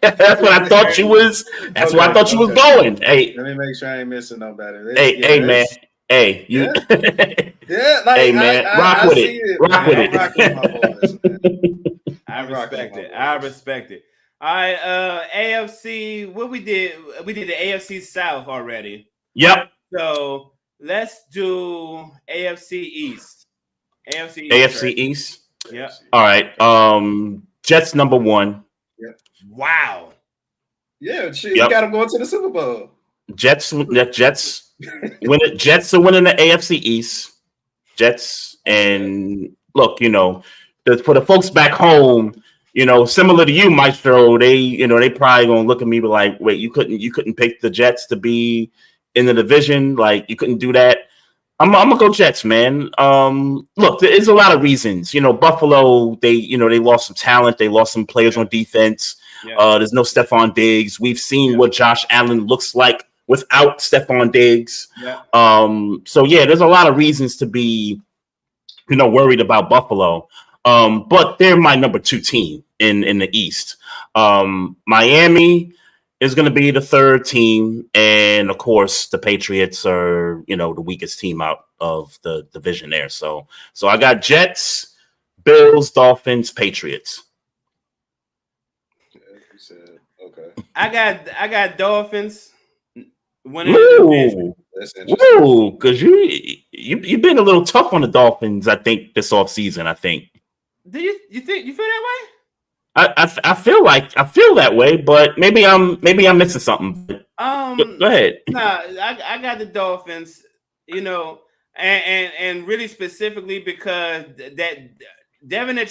That's what I thought you was. That's where I thought you was going. Hey. Let me make sure I ain't missing nobody. Hey, man. Hey, you. Yeah. Hey, man. Rock with it. Rock with it. I respect it. All right. AFC. What we did the AFC South already. Yep. So let's do AFC East. AFC East. Yeah. All right. Jets number 1. Yeah. Wow. Yeah, you got them going to the Super Bowl. Jets win it. Jets are winning the AFC East. Jets, and look, for the folks back home, similar to you, Maestro, they probably gonna look at me like, wait, you couldn't pick the Jets to be in the division, like you couldn't do that. I'm gonna go Jets, man. Look, there's a lot of reasons. Buffalo, they lost some talent, they lost some players on defense. Yeah. There's no Stephon Diggs. We've seen what Josh Allen looks like without Stephon Diggs. Yeah. So there's a lot of reasons to be, worried about Buffalo. But they're my number 2 team in the East. Miami is going to be the 3rd team, and of course, the Patriots are, the weakest team out of the division there. So I got Jets, Bills, Dolphins, Patriots. Okay. I got Dolphins winning. Ooh, because you've been a little tough on the Dolphins, I think, this offseason, I think. Do you feel that way? I feel that way, but maybe I'm missing something. Go ahead. Nah, I got the Dolphins, you know, and really specifically because that Devin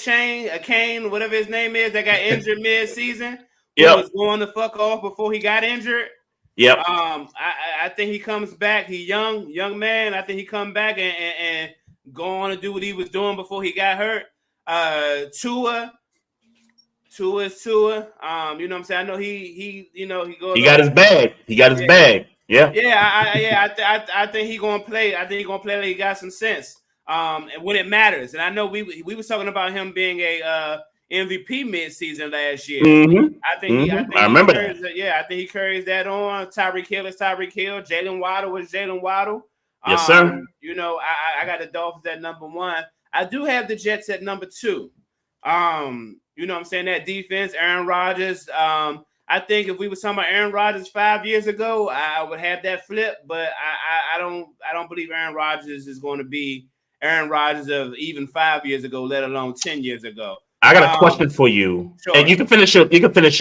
Kane, whatever his name is, that got injured mid-season, who Yep. was going the fuck off before he got injured. Yep. I think he comes back. He young man. I think he come back and go on to do what he was doing before he got hurt. Tua is Tua. You know what I'm saying? I know he goes. He got his bag. He got his bag. Yeah. Yeah. I think he gonna play. I think he gonna play like he got some sense. And when it matters. And I know we was talking about him being a MVP mid-season last year. Mm-hmm. I remember that. I think he carries that on. Tyreek Hill is Tyreek Hill. Jalen Waddle is Jalen Waddle. Yes, sir. You know, I got the Dolphins at number 1. I do have the Jets at number 2. You know what I'm saying? That defense, Aaron Rodgers. I think if we were talking about Aaron Rodgers 5 years ago, I would have that flip, but I don't believe Aaron Rodgers is going to be Aaron Rodgers of even 5 years ago, let alone 10 years ago. I got a question for you. Sure. And you can finish your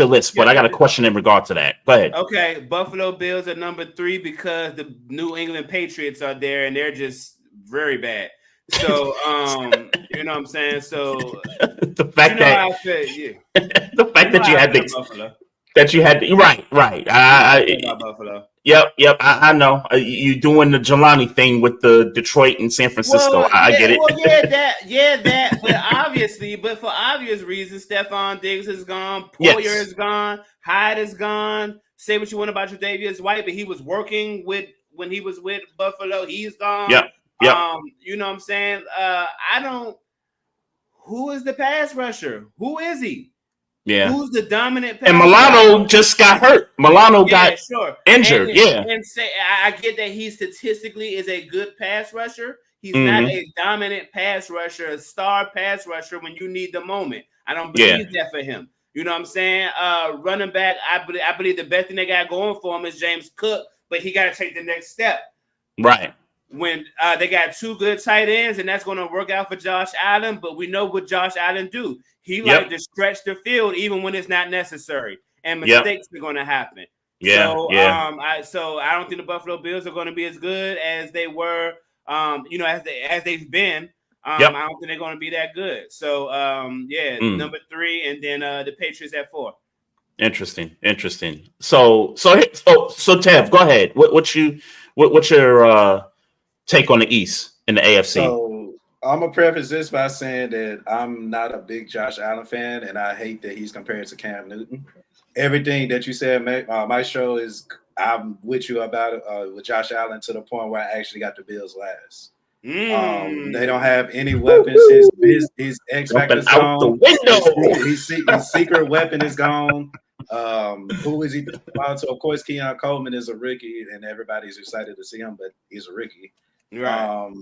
list, but I got a question in regard to that. Go ahead. Okay, Buffalo Bills are number 3 because the New England Patriots are there and they're just very bad. So you know what I'm saying? So the fact the fact that you had Buffalo. That you had right. Buffalo. Yep. I know. You doing the Jelani thing with the Detroit and San Francisco. I get it. Well, that. But for obvious reasons, Stephon Diggs is gone. Poyer is gone. Hyde is gone. Say what you want about Tre'Davious White, but he was working when he was with Buffalo. He's gone. Yep. You know what I'm saying? Who is the pass rusher? Who is he? Yeah. Who's the dominant pass And Milano just got hurt. Milano got injured. And say I get that he statistically is a good pass rusher. He's not a dominant pass rusher, a star pass rusher when you need the moment. I don't believe that for him. You know what I'm saying? Running back, I believe the best thing they got going for him is James Cook, but he got to take the next step. Right. When they got 2 good tight ends, and that's going to work out for Josh Allen. But we know what Josh Allen do. He like to stretch the field even when it's not necessary, and mistakes are going to happen. Yeah. So I don't think the Buffalo Bills are going to be as good as they were. As they've been. I don't think they're going to be that good. So number 3, and then the Patriots at 4. Interesting. So Tev, go ahead. What's your take on the East in the AFC? So I'm gonna preface this by saying that I'm not a big Josh Allen fan, and I hate that he's compared to Cam Newton. Everything that you said, Maestro, I'm with you about it with Josh Allen to the point where I actually got the Bills last. They don't have any weapons. His X factor's gone. The window. His secret weapon is gone. Who is he? So of course, Keon Coleman is a rookie, and everybody's excited to see him, but he's a rookie. Right.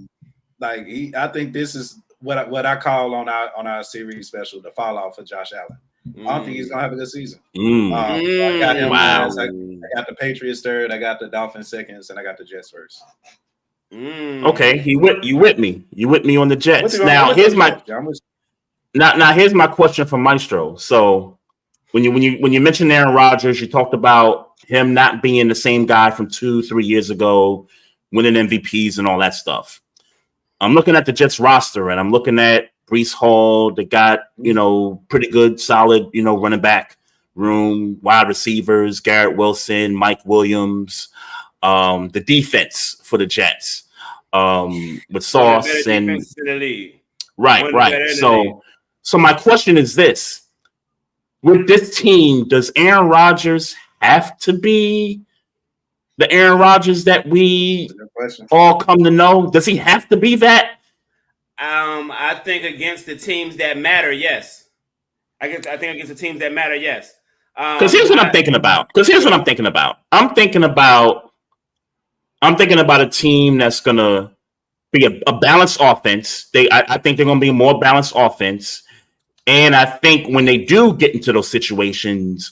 I think this is what I call on our series special, the fall off for Josh Allen. I don't think he's gonna have a good season. I got him last. I got the Patriots third. I got the Dolphins seconds, and I got the Jets first. Okay, you with me? You with me on the Jets? Now here's my question for Maestro. So when you mentioned Aaron Rodgers, you talked about him not being the same guy from 2-3 years ago, winning MVPs and all that stuff. I'm looking at the Jets roster, and I'm looking at Breece Hall. They got, pretty good, solid, running back room, wide receivers, Garrett Wilson, Mike Williams, the defense for the Jets with Sauce and in the league. Right. So my question is this. With this team, does Aaron Rodgers have to be the Aaron Rodgers that we all come to know? Does he have to be that? I think against the teams that matter, yes. I think against the teams that matter, yes. Because here's what I'm thinking about. I'm thinking about a team that's gonna be a balanced offense. I think they're gonna be a more balanced offense. And I think when they do get into those situations,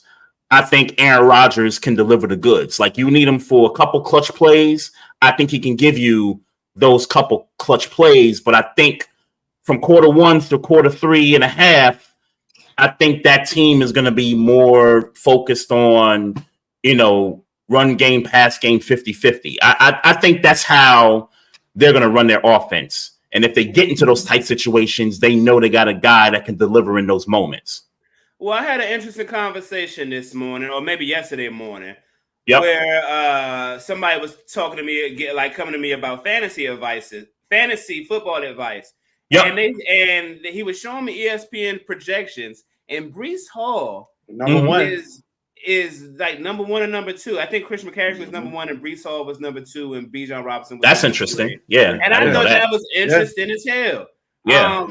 I think Aaron Rodgers can deliver the goods. Like, you need him for a couple clutch plays. I think he can give you those couple clutch plays. But I think from quarter 1 through quarter 3.5, I think that team is going to be more focused on, run game, pass game, 50-50. I think that's how they're going to run their offense. And if they get into those tight situations, they know they got a guy that can deliver in those moments. Well, I had an interesting conversation this morning, or maybe yesterday morning, Yep. where somebody was talking to me, coming to me about fantasy football advice. Yep. And he was showing me ESPN projections, and Breece Hall number one is like number one and number two. I think Christian McCaffrey was number one, and Breece Hall was number two, and Bijan Robinson was That's number interesting. three. Yeah. And I thought that was interesting as hell. Yeah.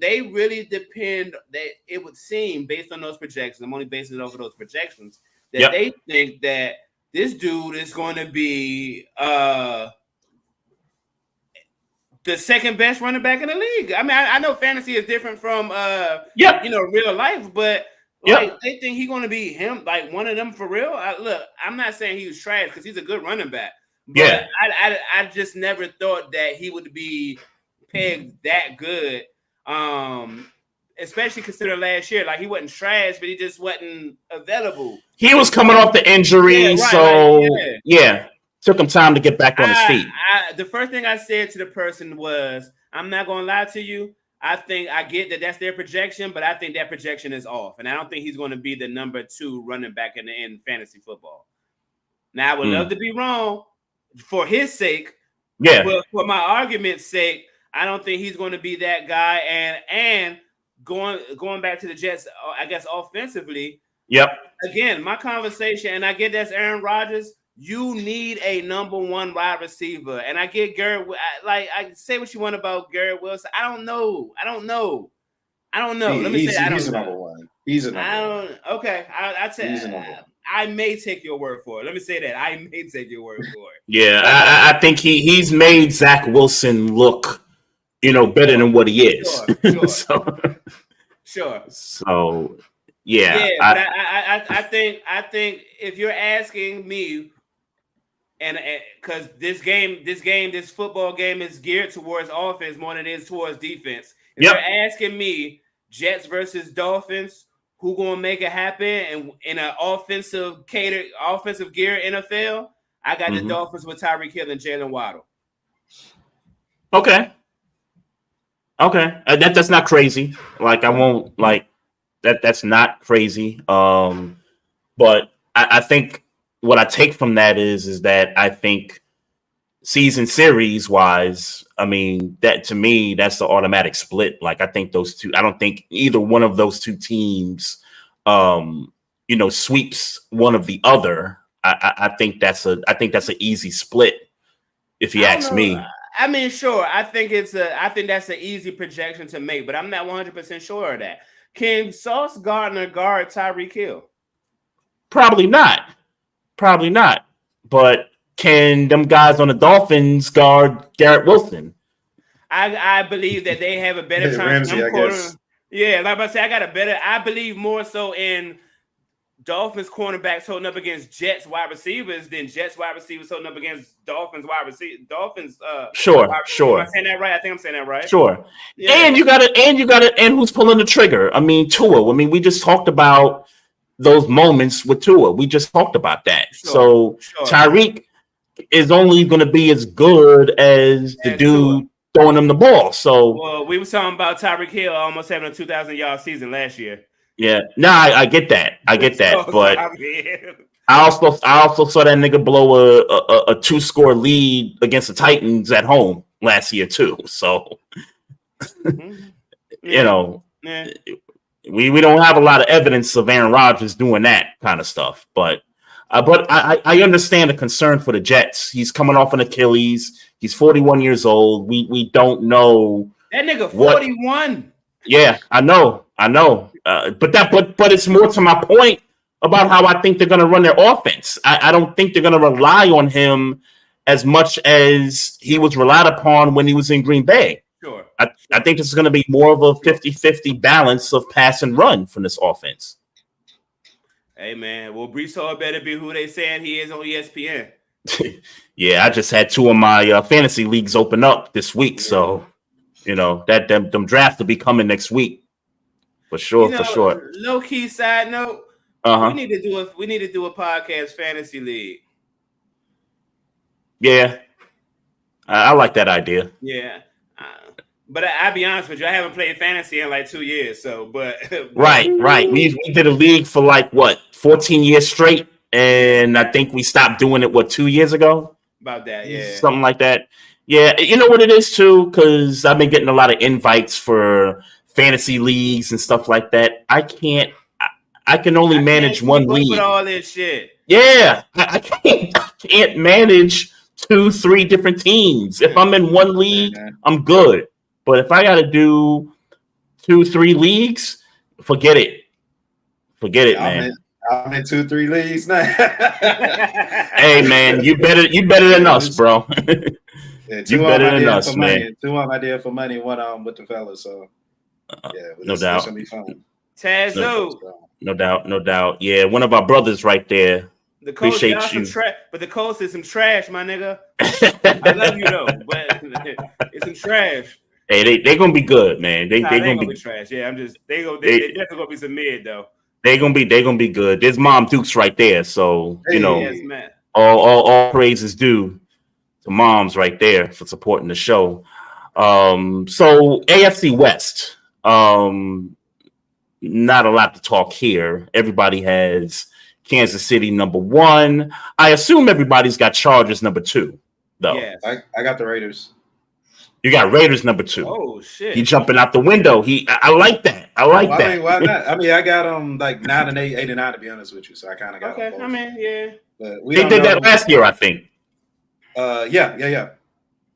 They really depend. It would seem based on those projections. I'm only basing it off of those projections that they think that this dude is going to be the second best running back in the league. I mean, I know fantasy is different from real life, but they think he's going to be him, like one of them for real. Look, I'm not saying he was trash because he's a good running back. But I just never thought that he would be pegged that good, especially considering last year. Like, he wasn't trash, but he just wasn't available. He was coming off the injury, took him time to get back on his feet. The first thing I said to the person was, I'm not going to lie to you. I think I get that that's their projection, but I think that projection is off. And I don't think he's going to be the number 2 running back in fantasy football. Now, I would love to be wrong for his sake. Yeah. But for my argument's sake, I don't think he's going to be that guy. And going back to the Jets, I guess offensively. Yep. Again, my conversation, and I get that's Aaron Rodgers. You need a number 1 wide receiver. And I get Garrett. I say what you want about Garrett Wilson. I don't know. Let me say I don't know. He's a number 1. He's a number 1. Okay. I tell you. I may take your word for it. Let me say that. I may take your word for it. Yeah, I think he's made Zach Wilson look, better than what he is. Sure. So, yeah. I think if you're asking me, and because this football game is geared towards offense more than it is towards defense. If you're asking me, Jets versus Dolphins, who gonna make it happen? And in an offensive gear NFL, I got the Dolphins with Tyreek Hill and Jalen Waddle. Okay. That's not crazy. Like, I won't like that. That's not crazy. But I think what I take from that is that I think season series wise, I mean, that to me, that's the automatic split. Like, I think those two, I don't think either one of those two teams, sweeps one of the other. I think that's an easy split. If you ask me, I mean, sure. I think that's an easy projection to make, but I'm not 100% sure of that. Can Sauce Gardner guard Tyreek Hill? Probably not. But can them guys on the Dolphins guard Garrett Wilson? I believe that they have a better chance. Ramsey, I guess. Yeah, like I said, I believe more so in Dolphins cornerbacks holding up against Jets wide receivers than Jets wide receivers holding up against Dolphins wide receivers. Sure. Am I saying that right? I think I'm saying that right. Sure. Yeah. And you got it. And who's pulling the trigger? I mean, Tua. I mean, we just talked about those moments with Tua. We just talked about that. Sure. Tyreek is only going to be as good as the dude Tua throwing him the ball. So, we were talking about Tyreek Hill almost having a 2,000-yard season last year. Yeah, no, I get that. But I also saw that nigga blow a 2-score lead against the Titans at home last year too. So, we don't have a lot of evidence of Aaron Rodgers doing that kind of stuff. But I understand the concern for the Jets. He's coming off an Achilles. He's 41 years old. We don't know that nigga 41. Yeah, I know. But it's more to my point about how I think they're going to run their offense. I don't think they're going to rely on him as much as he was relied upon when he was in Green Bay. Sure. I think this is going to be more of a 50-50 balance of pass and run from this offense. Hey, man. Well, Breece Hall better be who they saying he is on ESPN. Yeah, I just had 2 of my fantasy leagues open up this week. So, that them drafts will be coming next week. For sure, for sure. Low key side note, we need to do a podcast fantasy league. Yeah, I like that idea. Yeah, but I'll be honest with you, I haven't played fantasy in like 2 years. So, but right. We did a league for like what 14 years straight, and I think we stopped doing it 2 years ago. About that, yeah, something like that. Yeah, you know what it is too, because I've been getting a lot of invites for fantasy leagues and stuff like that. I can only manage one league. With all this shit. Yeah, I can't manage 2-3 different teams. If I'm in one league, I'm good. But if I got to do 2-3 leagues, forget it. Forget it, man. I'm in 2-3 leagues now. Hey, man, you better than us, bro. Yeah, you better than us, man. 2 on my deal for money, 1 with the fellas. So yeah, no doubt. It's gonna be fun. Tazoo. No doubt. Yeah, one of our brothers right there. The Colts appreciate you. But the Colts is some trash, my nigga. I love you though, but it's some trash. Hey, they gonna be good, man. They gonna be trash. Yeah, they definitely gonna be some mid though. They gonna be good. There's Mom Dukes right there, so yes, man. all praises due to moms right there for supporting the show. So AFC West, not a lot to talk here. Everybody has Kansas City number 1. I assume everybody's got Chargers number 2, though. Yes. I got the Raiders. You got Raiders number 2. Oh shit! He jumping out the window. I like that. I like that. I mean, why not? I mean, I got like 9 and 8, 8 and 9 to be honest with you. So I kind of got them both. I mean, yeah. But they did that last year, I think. Yeah.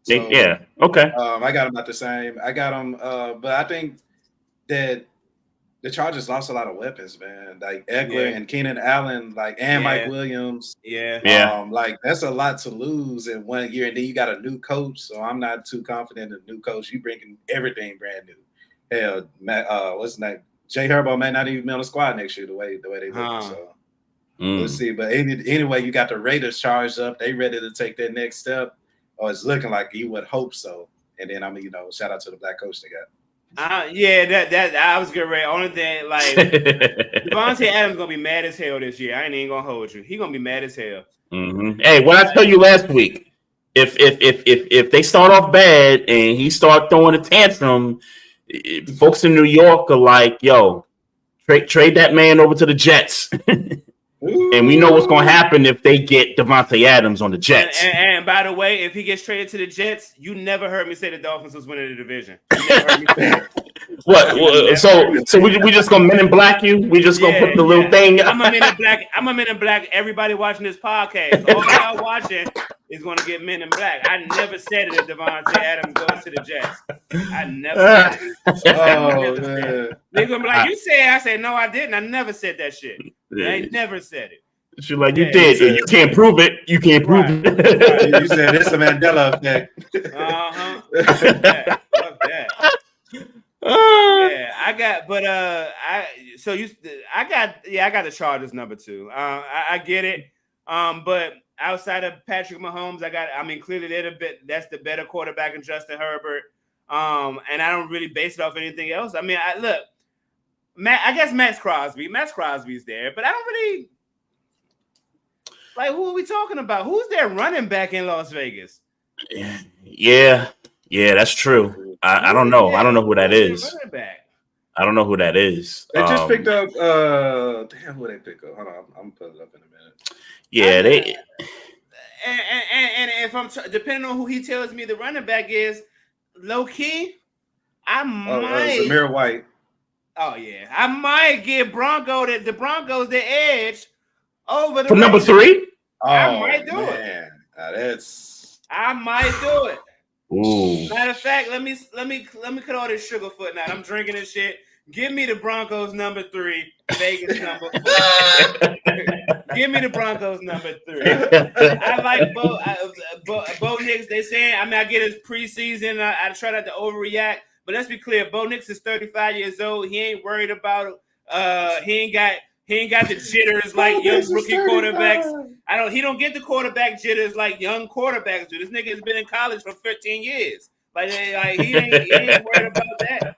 So, yeah. Okay. I got them about the same. I got them, but I think that the Chargers lost a lot of weapons, man. Like Eckler and Keenan Allen, and Mike Williams. Yeah. Like that's a lot to lose in 1 year, and then you got a new coach. So I'm not too confident in the new coach. You bringing everything brand new. Hell, what's his name? Jay Herbo may not even be on the squad next year. The way they look. So we'll see. But anyway, you got the Raiders charged up. They ready to take their next step. Or it's looking like you would hope so. And then shout out to the black coach they got. That I was getting ready. Only thing, like Devontae Adams gonna be mad as hell this year. I ain't even gonna hold you. He gonna be mad as hell. Mm-hmm. Hey, what I tell you last week, if they start off bad and he start throwing a tantrum, folks in New York are like, "Yo, trade that man over to the Jets." And we know what's going to happen if they get Devontae Adams on the Jets. And by the way, if he gets traded to the Jets, you never heard me say the Dolphins was winning the division. You never heard me say that. What? So we just gonna Men in Black you? We just gonna put the little thing? I'm a Men in Black. Everybody watching this podcast, all y'all watching is gonna get Men in Black. I never said it if Devontae Adams goes to the Jets. I never said it. Man. They're gonna be like, you said. I said no, I didn't. I never said that shit. I never said it. She's like, you did. You can't prove it. You can't prove it. You said it's a Mandela effect. Fuck that. Yeah, I got the Chargers number 2. I get it. But outside of Patrick Mahomes, clearly that's the better quarterback in Justin Herbert. And I don't really base it off anything else. I mean, I guess Max Crosby's there, but I don't really like who are we talking about? Who's their running back in Las Vegas? Yeah, that's true. I don't know. I don't know who that is. I don't know who that is. They just picked up who they pick up? Hold on, I'm putting it up in a minute. Yeah, they and if I'm depending on who he tells me the running back is, low key, I might Zamir White. Oh yeah, I might give the Broncos the edge over the for number 3. I might do it. I might do it. Ooh. Matter of fact, let me cut all this sugar foot now. I'm drinking this shit. Give me the Broncos number 3, Vegas number 4. Give me the Broncos number 3. I like Bo Nix. They saying, I get his preseason. I try not to overreact, but let's be clear. Bo Nix is 35 years old. He ain't worried about he ain't got the jitters like young rookie quarterbacks. He don't get the quarterback jitters like young quarterbacks do. This nigga has been in college for 15 years. Like he ain't worried about that.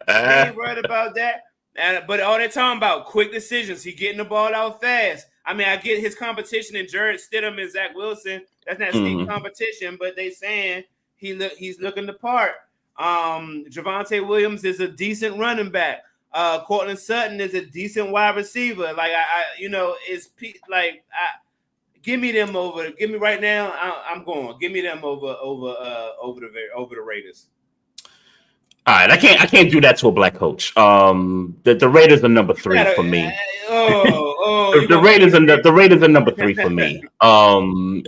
He ain't worried about that. But all they're talking about quick decisions. He getting the ball out fast. I mean, I get his competition in Jared Stidham and Zach Wilson. That's not steep competition, but they saying he's looking the part. Javonte Williams is a decent running back. Cortland Sutton is a decent wide receiver. Like give me them over. Give me right now. I'm going. Give me them over the Raiders. All right, I can't do that to a black coach. The Raiders are number 3 for me. The Raiders are number 3 for me.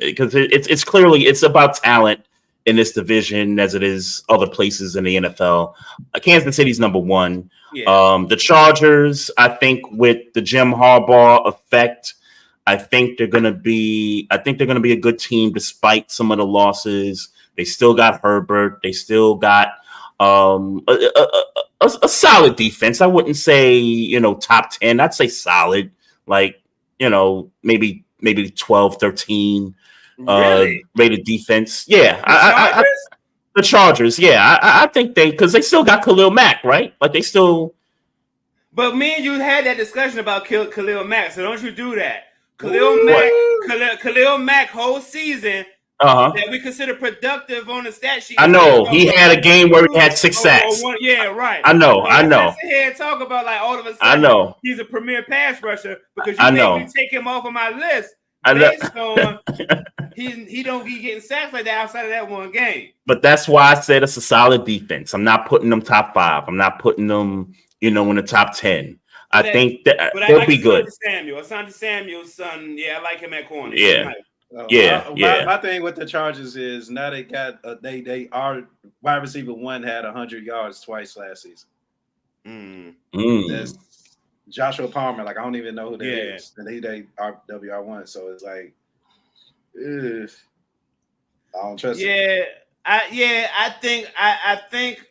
Because it's clearly about talent in this division as it is other places in the NFL. Kansas City's number 1. Yeah. The Chargers, I think, with the Jim Harbaugh effect, I think they're gonna be a good team despite some of the losses. They still got Herbert. They still got a solid defense. I wouldn't say, top 10. I'd say solid, like, maybe 12, 13 really? Rated defense. Yeah. The Chargers. Yeah. I think because they still got Khalil Mack, right? Like they still. But me and you had that discussion about Khalil Mack, so don't you do that. Khalil Mack whole season that we consider productive on the stat sheet. I know he had a game where he had 6 sacks. Yeah, right. I know. Sit here and talk about like all of a sudden. I know he's a premier pass rusher because you made me take him off of my list. Based on he don't be getting sacks like that outside of that one game. But that's why I said it's a solid defense. I'm not putting them top 5. I'm not putting them, in the top 10. I think that they'll be good. Asante Samuel's son. Yeah, I like him at corner. Yeah. My thing with the Chargers is now they got they are wide receiver 1 had 100 yards twice last season. That's Joshua Palmer. Like I don't even know who that is. And they are WR1. So it's like, I don't trust him. I think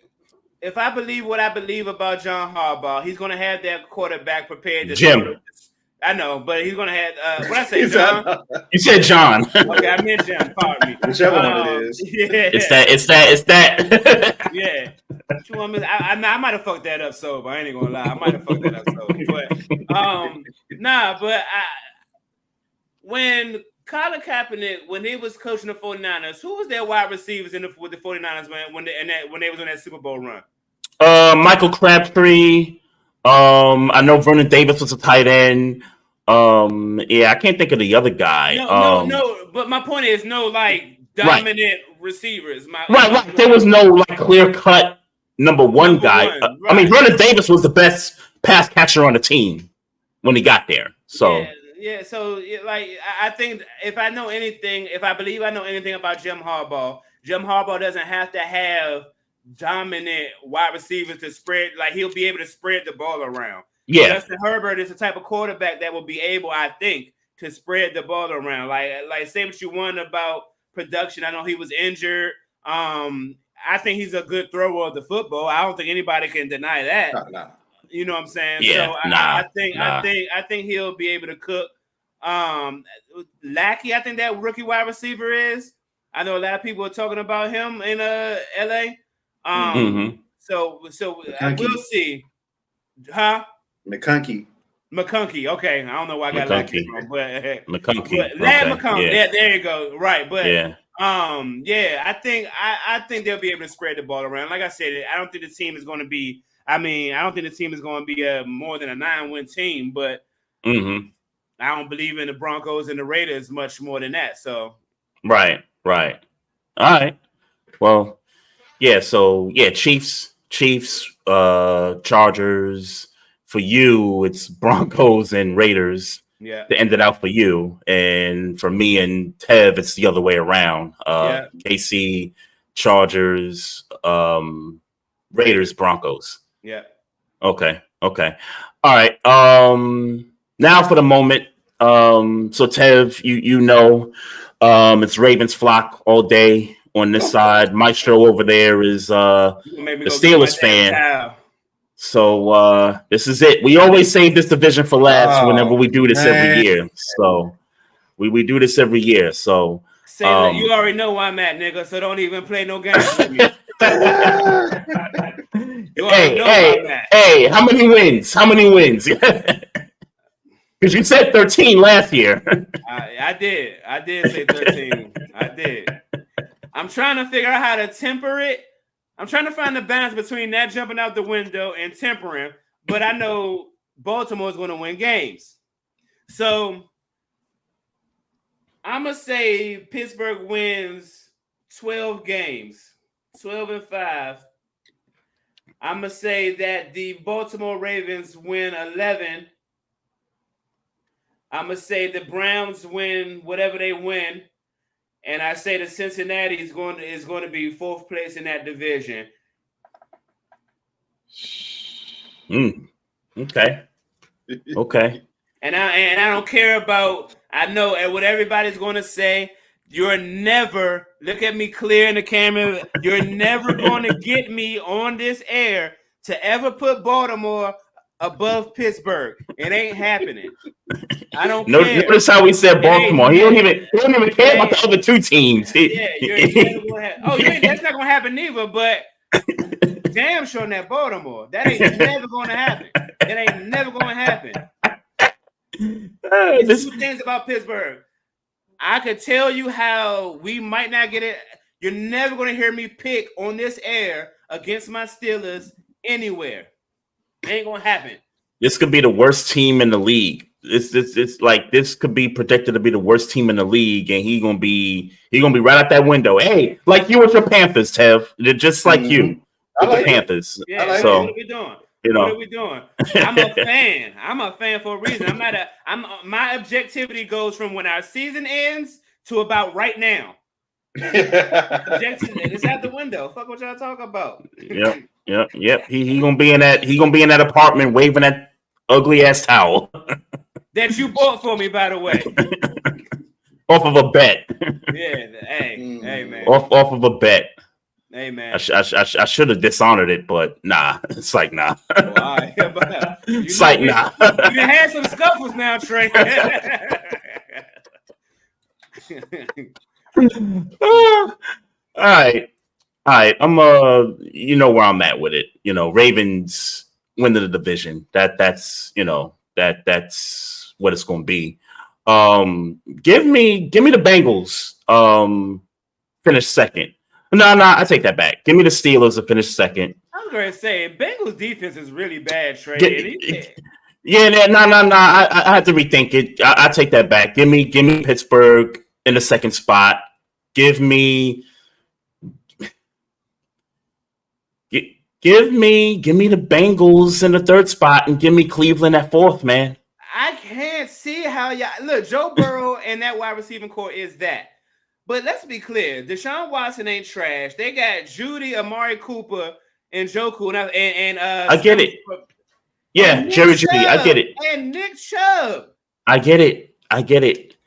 if I believe what I believe about John Harbaugh, he's going to have that quarterback prepared to. Jim. I know, but he's going to have. What I say, John? You said John. Okay, I meant John. Pardon me. Whichever one it is. Yeah. It's that. Yeah. You want me? I might have fucked that up sober. I ain't gonna lie. I might have fucked that up sober. But when Colin Kaepernick, when he was coaching the 49ers, who was their wide receivers with the 49ers when they was on that Super Bowl run? Michael Crabtree. I know Vernon Davis was a tight end. I can't think of the other guy. No. But my point is, dominant receivers. Right. There was no clear cut number one guy. Right. I mean, Vernon Davis was the best pass catcher on the team when he got there. So. Yeah, so I think if I believe I know anything about Jim Harbaugh doesn't have to have dominant wide receivers to spread. Like he'll be able to spread the ball around. Yeah, Justin Herbert is the type of quarterback that will be able, I think, to spread the ball around. Like say what you want about production. I know he was injured. I think he's a good thrower of the football. I don't think anybody can deny that. No. You know what I'm saying? Yeah, so I think he'll be able to cook. Lackey, I think that rookie wide receiver is. I know a lot of people are talking about him in LA. So we'll see. Huh? McConkey. Okay, I don't know why I got Lackey from, but McConkey. McConkey. Yeah, there you go. Right, but I think they'll be able to spread the ball around. Like I said, I don't think the team is going to be. I don't think the team is going to be more than a 9-win team, but I don't believe in the Broncos and the Raiders much more than that. So right. All right. Well, yeah. So yeah, Chiefs, Chargers. For you, it's Broncos and Raiders. Yeah. To end it out for you, and for me and Tev, it's the other way around. KC, Chargers, Raiders, Broncos. Yeah. Okay. All right. Now for the moment. So Tev, it's Ravens flock all day on this side. Maestro over there is the Steelers fan. So this is it. We always save this division for last whenever we do this every year. So we do this every year. So you already know where I'm at, nigga. So don't even play no games with me. Hey, how many wins? How many wins? Because you said 13 last year. I did say 13. I did. I'm trying to figure out how to temper it. I'm trying to find the balance between that jumping out the window and tempering, but I know Baltimore's going to win games. So I'm going to say Pittsburgh wins 12 games, 12-5. I'm going to say that the Baltimore Ravens win 11. I'm going to say the Browns win whatever they win. And I say the Cincinnati is going to be fourth place in that division. Okay. And I don't care about, I know what everybody's going to say. You're never, look at me clear in the camera, you're never going to get me on this air to ever put Baltimore above Pittsburgh. It ain't happening. I don't care. Notice how we said Baltimore. He don't even care about the other two teams. That's not gonna happen neither. But damn sure that Baltimore. That ain't never gonna happen. It ain't never gonna happen. There's two things about Pittsburgh. I could tell you how we might not get it. You're never gonna hear me pick on this air against my Steelers anywhere. It ain't gonna happen. This could be the worst team in the league. It's like this could be predicted to be the worst team in the league, and he gonna be right out that window. Hey, like you with your Panthers, Tev. They're just like you with the Panthers. Yeah, so what are we doing? What are we doing? I'm a fan. I'm a fan for a reason. My objectivity goes from when our season ends to about right now. It's out the window. Fuck what y'all talk about. Yep. He gonna be in that apartment waving that ugly ass towel that you bought for me, by the way. Off of a bet. Yeah. Hey, man. Off of a bet. Hey, man. I should have dishonored it, but nah. It's like nah. Well, all right. It's like nah. You done had some scuffles now, Trey. All right. I'm you know where I'm at with it. Ravens win the division. That's what it's gonna be. Give me the Bengals finish second. No, I take that back. Give me the Steelers to finish second. I was gonna say Bengals defense is really bad, Trey. I have to rethink it. I take that back. Give me Pittsburgh in the second spot. Give me the Bengals in the third spot, and give me Cleveland at fourth, man. I can't see how y'all look. Joe Burrow and that wide receiving core is that. But let's be clear, Deshaun Watson ain't trash. They got Judy, Amari Cooper, and Joku, and I get it. Yeah, Jerry Judy, I get it. And Nick Chubb. I get it.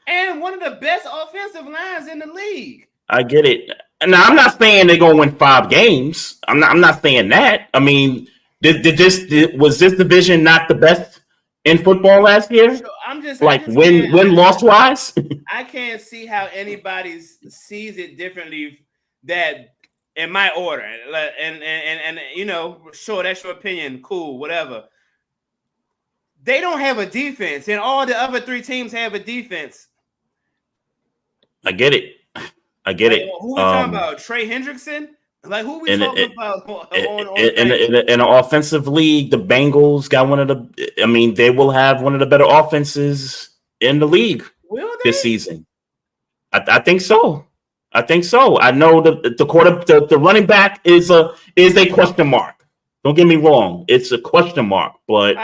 And one of the best offensive lines in the league. I get it. Now, I'm not saying they're going to win 5 games. I'm not saying that. I mean, was this division not the best in football last year? So win-loss wise? I can't see how anybody sees it differently that in my order. And sure, that's your opinion. Cool, whatever. They don't have a defense, and all the other 3 teams have a defense. I get it. Who we talking about? Trey Hendrickson? Like, who we talking about? In an offensive league, the Bengals got they will have one of the better offenses in the league this season. I think so. I know the running back is a question mark. Don't get me wrong. It's a question mark, but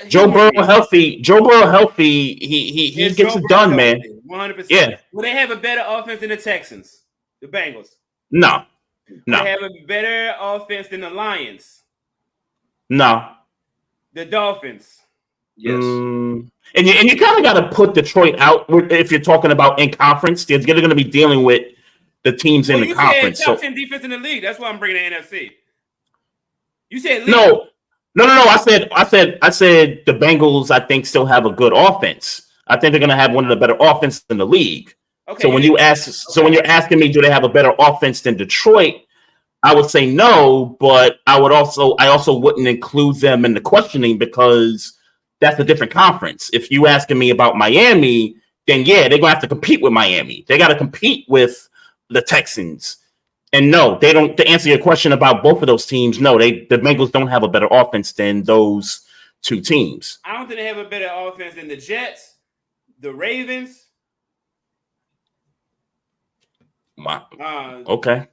Joe Burrow healthy, he gets it done, man. 100%. Yeah. Will they have a better offense than the Texans? The Bengals? No. They have a better offense than the Lions? No. The Dolphins? Yes. And you kind of got to put Detroit out if you're talking about in conference. They're going to be dealing with the teams in the conference. Top 10 defense in the league. That's why I'm bringing the NFC. You said league. No. I said the Bengals, I think, still have a good offense. I think they're going to have one of the better offenses in the league. Okay. So when you're asking me, do they have a better offense than Detroit? I would say no, but I also wouldn't include them in the questioning because that's a different conference. If you asking me about Miami, then yeah, they're gonna have to compete with Miami. They got to compete with the Texans. And no, they don't. To answer your question about both of those teams, no, the Bengals don't have a better offense than those two teams. I don't think they have a better offense than the Jets, the Ravens. Wow. Okay.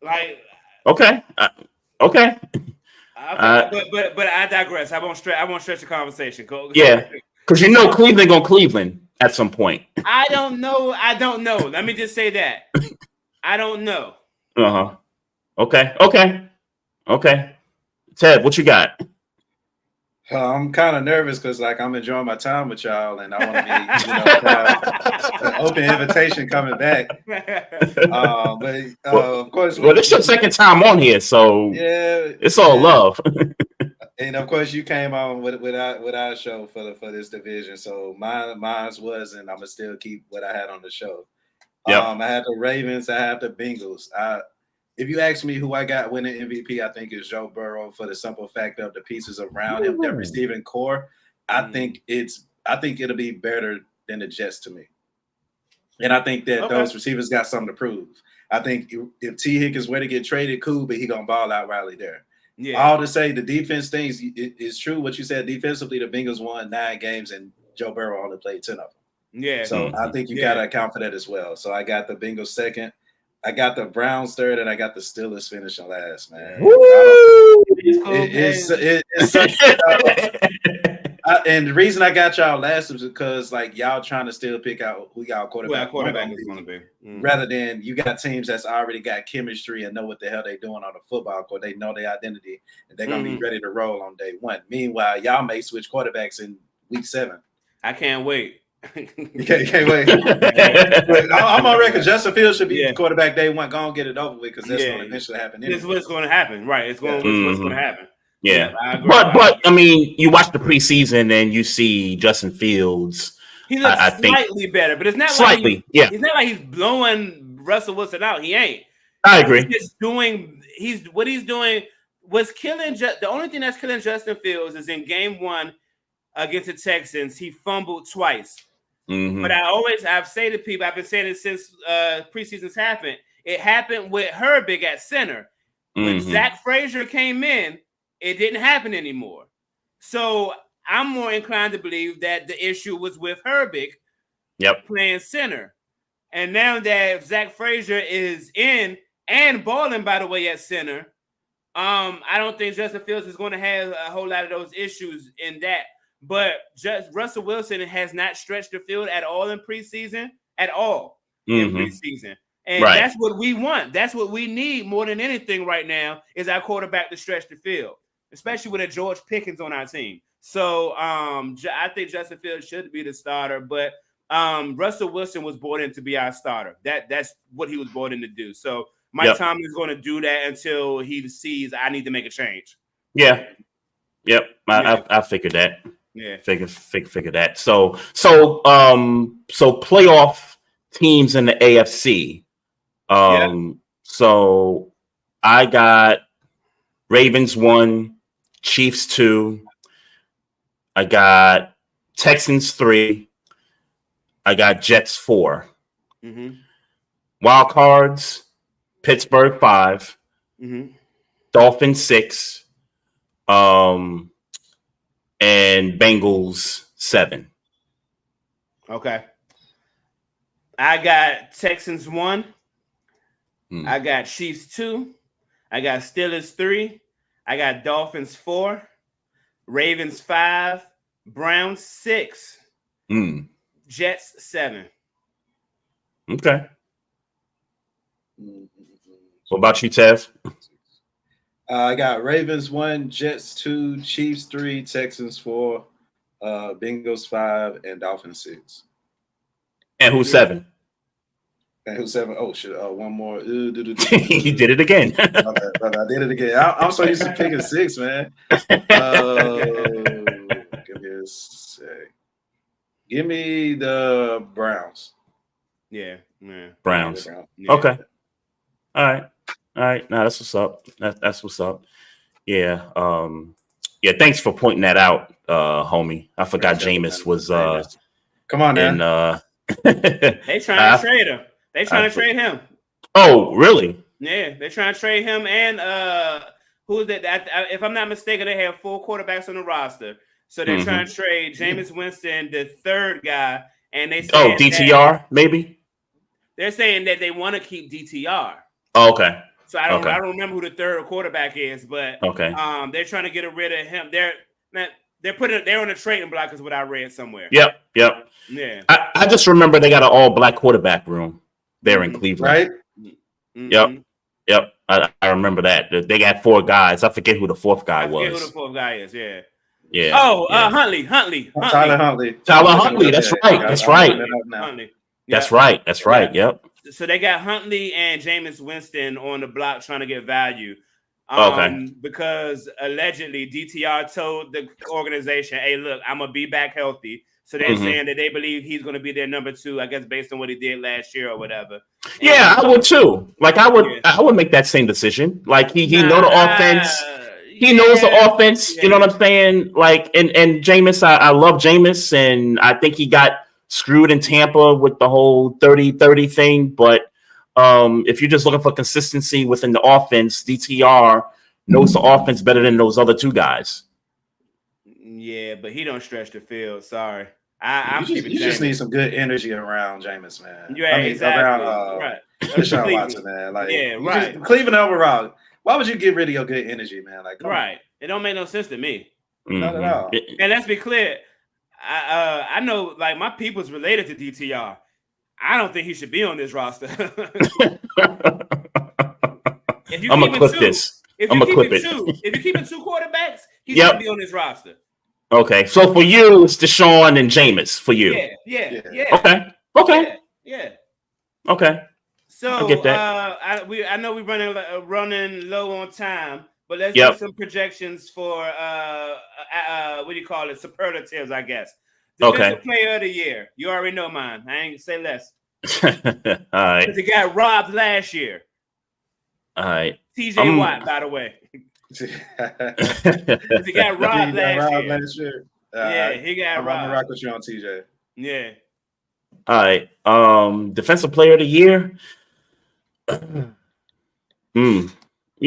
Like. Okay. Okay. But I digress. I won't stretch the conversation. Yeah, because Cleveland gonna Cleveland at some point. I don't know. Let me just say that. I don't know. Okay. Ted, what you got? I'm kind of nervous because I'm enjoying my time with y'all, and I want to be, an open invitation coming back. Of course, well, this is your second time on here, so yeah, it's all love. And of course, you came on with our show for this division, so mine was, and I'm gonna still keep what I had on the show. Yep. I had the Ravens, I have the Bengals. If you ask me who I got winning MVP, I think it's Joe Burrow for the simple fact of the pieces around him, their receiving core. I think it'll be better than the Jets to me. And I think that those receivers got something to prove. I think if T. Higgins were to get traded, cool, but he gonna ball out Riley there. Yeah. All to say the defense things, it's true what you said. Defensively, the Bengals won 9 games and Joe Burrow only played 10 of them. Yeah. So I think you gotta account for that as well. So I got the Bengals second. I got the Browns third, and I got the Steelers finishing last, man. It's such, and the reason I got y'all last is because y'all trying to still pick out who y'all quarterback is going to be, rather than you got teams that's already got chemistry and know what the hell they doing on the football court. They know their identity, and they're going to be ready to roll on day one. Meanwhile, y'all may switch quarterbacks in week 7. I can't wait. You can't wait. I'm on record. Justin Fields should be the quarterback day one. Go and get it over with because that's going to eventually happen. This is what's going to happen, right? It's what's going to happen. Yeah, but I mean, you watch the preseason and you see Justin Fields. He looks slightly better, but it's not slightly. It's not like he's blowing Russell Wilson out. He ain't. I agree. What he's doing was killing. The only thing that's killing Justin Fields is in game 1 against the Texans. He fumbled twice. But I've said to people, I've been saying it since preseasons happened. It happened with Herbig at center. When Zach Frazier came in, it didn't happen anymore. So I'm more inclined to believe that the issue was with Herbig playing center. And now that Zach Frazier is in and balling, by the way, at center, I don't think Justin Fields is going to have a whole lot of those issues in that. But just Russell Wilson has not stretched the field at all in preseason, in preseason. And that's what we want. That's what we need more than anything right now is our quarterback to stretch the field, especially with a George Pickens on our team. So I think Justin Fields should be the starter, but Russell Wilson was brought in to be our starter. That's what he was brought in to do. So Mike Tomlin is going to do that until he sees I need to make a change. Yeah. Yep. I figured that. Yeah. Figure that. So playoff teams in the AFC. So I got Ravens 1, Chiefs 2. I got Texans 3. I got Jets 4. Wild cards, Pittsburgh 5. Dolphins 6. And Bengals 7. Okay. I got Texans 1. I got Chiefs 2. I got Steelers 3. I got Dolphins 4. Ravens 5. Browns 6. Jets 7. Okay. What about you, Tev? I got Ravens 1, Jets 2, Chiefs 3, Texans 4, Bengals 5, and Dolphins 6. And who's 7? And who's 7? Oh shit! One more. You did it again. Brother, I did it again. I'm so used to picking 6, man. Give me a sec. Give me the Browns. Yeah. Browns. Yeah. Okay. All All right. No, that's what's up. That's what's up. Yeah. Yeah. Thanks for pointing that out, homie. I forgot Jameis was Come on in now. They trying to trade him. They trying to trade him. Oh, really? Yeah, they're trying to trade him and who is that? If I'm not mistaken, they have 4 quarterbacks on the roster. So they're trying to trade Jameis Winston, the third guy, and they say DTR maybe. They're saying that they want to keep DTR. Oh, okay. So I don't remember who the third quarterback is, but they're trying to get rid of him. They're on a trading block is what I read somewhere. Yep. Yeah. I just remember they got an all black quarterback room there in Cleveland. Right? Mm-hmm. Yep. I remember that. They got 4 guys. I forget who the 4th guy was. I forget who the 4th guy is, yeah. Yeah. Oh, yeah. Huntley. Tyler Huntley. That's right. Huntley. That's right. That's right. Yep. So they got Huntley and Jameis Winston on the block trying to get value. Because allegedly DTR told the organization, "Hey, look, I'm gonna be back healthy." So they're saying that they believe he's gonna be their number 2, I guess, based on what he did last year or whatever. Yeah, I would too. Like I would make that same decision. Like he know the offense. He knows the offense. You know what I'm saying? Like and Jameis, I love Jameis, and I think he got screwed in Tampa with the whole 30-30 thing. But if you're just looking for consistency within the offense, DTR knows the offense better than those other 2 guys. Yeah, but he don't stretch the field. Sorry. You just need some good energy around Jameis, man. Yeah, exactly. Around Deshaun Watson, man. Like, yeah, right. Cleveland overall. Why would you get rid of your good energy, man? Like, right. It don't make no sense to me. Not at all. And let's be clear. I know, like, my people's related to DTR. I don't think he should be on this roster. I'm gonna clip this. I'm gonna clip it. If you keep it 2 quarterbacks, he should be on this roster. Okay, so for you, it's Deshaun and Jameis for you. Yeah. Okay. Yeah. Okay. So I get that. I know we're running low on time, but let's do some projections for what do you call it? Superlatives, I guess. Defensive player of the year. You already know mine. I ain't say less. All right. Because he got robbed last year. All right. TJ Watt, by the way. He got robbed last year. He got robbed. I'm gonna rock with you on TJ. Yeah. All right. Defensive player of the year. You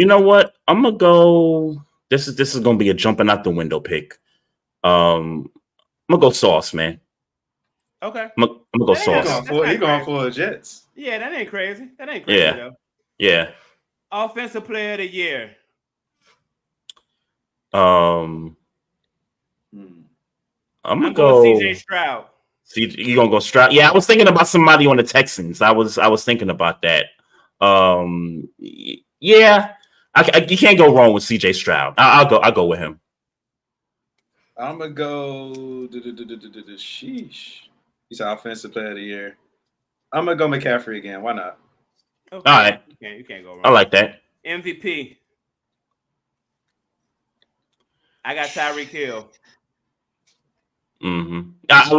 know what? I'm gonna go. This is gonna be a jumping out the window pick. I'm gonna go Sauce, man. Okay. I'm gonna go Sauce. He going for the Jets. Yeah, that ain't crazy. Though. Yeah. Offensive player of the year. I'm gonna go CJ Stroud. You gonna go Stroud? Yeah, I was thinking about somebody on the Texans. I was thinking about that. Yeah, you can't go wrong with CJ Stroud. I'll go with him. I'm gonna go. Sheesh. He's an offensive player of the year. I'm gonna go McCaffrey again. Why not? Okay. All right. You can't go wrong. I like that. MVP. I got Tyreek Hill. I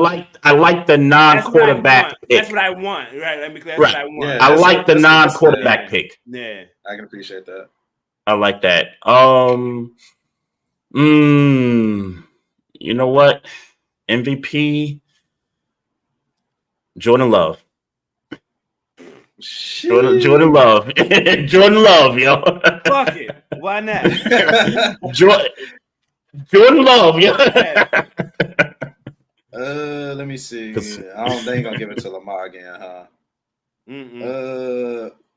like the non-quarterback pick. That's what I want. Right. Let me clear. That's what I want. Yeah, I like the non-quarterback pick. Yeah. I can appreciate that. I like that. You know what? MVP. Jordan Love. Jordan Love. Jordan Love, yo. Fuck it. Why not? Jordan Love, yo. Let me see. I don't think gonna give it to Lamar again, huh?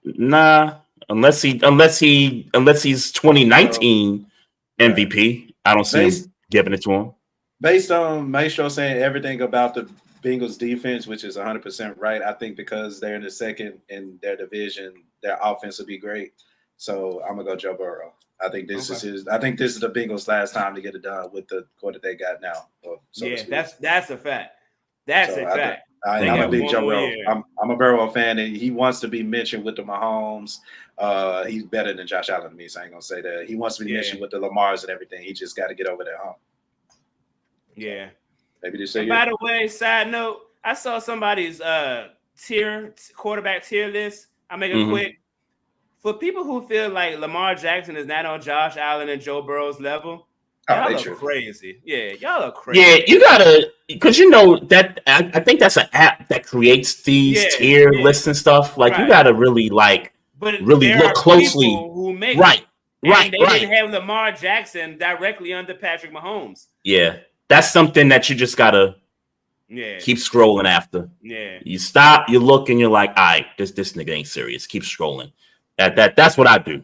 Nah. Unless he's 2019 MVP. I don't see him giving it to him. Based on Maestro saying everything about the Bengals defense, which is 100% right, I think because they're in the second in their division, their offense will be great. So I'm gonna go Joe Burrow. I think this is the Bengals' last time to get it done with the core that they got now. That's a fact. That's a fact. I'm a big Joe Burrow. I'm a Burrow fan, and he wants to be mentioned with the Mahomes. He's better than Josh Allen to me, so I ain't gonna say that. He wants to be mentioned with the Lamars and everything. He just got to get over that hump. Yeah. Maybe just say. By the way, side note, I saw somebody's quarterback tier list. I'll make it quick. for people who feel like Lamar Jackson is not on Josh Allen and Joe Burrow's level, Oh, y'all they are true. crazy. Yeah, y'all are crazy. Yeah, you gotta, because you know that I think that's an app that creates these tier lists and stuff. Like you gotta really really there look are closely. people who make Right, it, right, and they right. didn't have Lamar Jackson directly under Patrick Mahomes. Yeah, that's something that you just gotta keep scrolling after. Yeah, you stop, you look, and you're like, all right, this nigga ain't serious. Keep scrolling. That's what I do.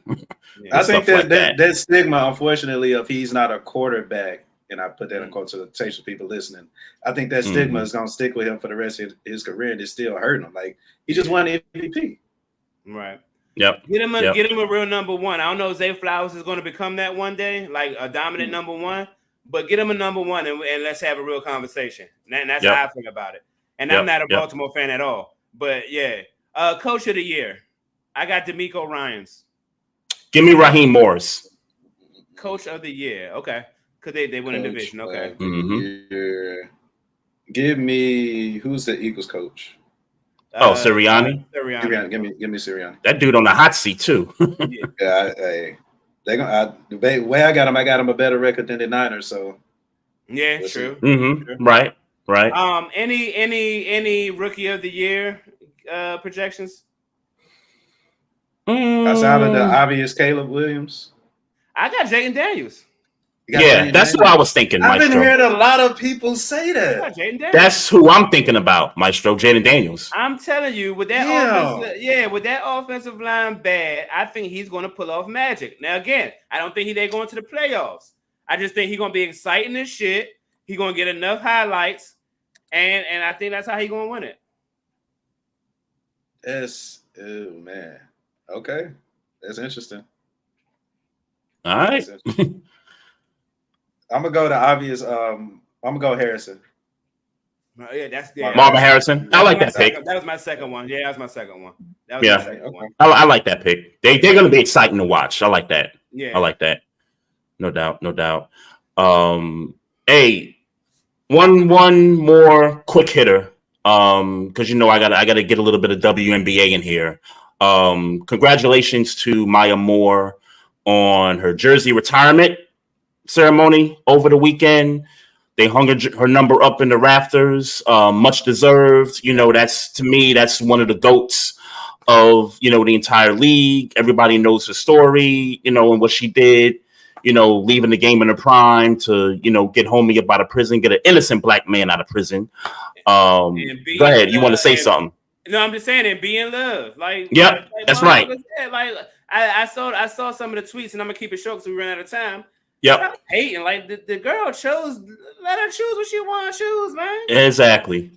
I think that stigma, unfortunately, if he's not a quarterback, and I put that in quotation for people listening, I think that stigma is going to stick with him for the rest of his career, and it's still hurting him. Like he just won the MVP. Right. Yep. Get him a real number one. I don't know if Zay Flowers is going to become that one day, like a dominant number one, but get him a number one and let's have a real conversation. And that's how I feel about it. And I'm not a Baltimore fan at all. But yeah. Coach of the year. I got DeMeco Ryans. Give me Raheem Morris. Coach of the year. Okay. Because they win a division. Okay. Yeah. Give me who's the Eagles coach? Sirianni. Sirianni. Give me Sirianni. That dude on the hot seat too. They're gonna. The way I got him a better record than the Niners. So yeah, true. True. Right. Any rookie of the year projections? Outside of the obvious Caleb Williams, I got Jaden Daniels. Yeah, that's what I was thinking. I've Maestro. been hearing a lot of people say that. That's who I'm thinking about, Maestro. Jaden Daniels. I'm telling you, with that offensive line bad, I think he's going to pull off magic. Now, again, I don't think they're going to the playoffs. I just think he's going to be exciting as shit. He's going to get enough highlights, and I think that's how he's going to win it. Man. Okay, that's interesting. All right. I'm gonna go the obvious. I'm gonna go Harrison. Marvin Harrison. I like that pick. That was my second one. Yeah, that was my second one. I like that pick. They're gonna be exciting to watch. I like that. Yeah, I like that. No doubt. Hey, one more quick hitter. Because you know I gotta get a little bit of WNBA in here. Congratulations to Maya Moore on her jersey retirement ceremony over the weekend. They hung her number up in the rafters. Much deserved. You know, to me, that's one of the GOATs of, you know, the entire league. Everybody knows her story, you know, and what she did, you know, leaving the game in her prime to, you know, get homie up out of prison, get an innocent black man out of prison. Go ahead. You want to say something? No, I'm just saying, and be in love. That's right. I saw some of the tweets, and I'm gonna keep it short because we ran out of time. Yep. Stop hating. Like the girl chose. Let her choose what she want to choose, man. Exactly.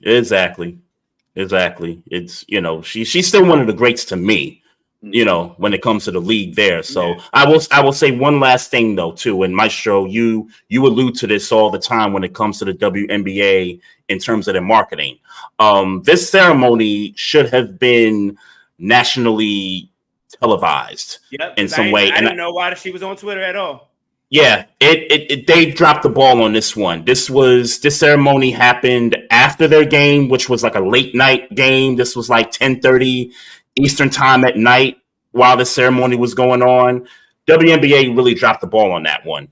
It's, you know, she's still one of the greats to me, you know, when it comes to the league there. So I will say one last thing though too. And Maestro, you allude to this all the time when it comes to the WNBA in terms of their marketing. This ceremony should have been nationally televised in some way. I didn't know why she was on Twitter at all. Yeah, they dropped the ball on this one. This ceremony happened after their game, which was like a late night game. This was like 10:30 Eastern time at night while the ceremony was going on. WNBA really dropped the ball on that one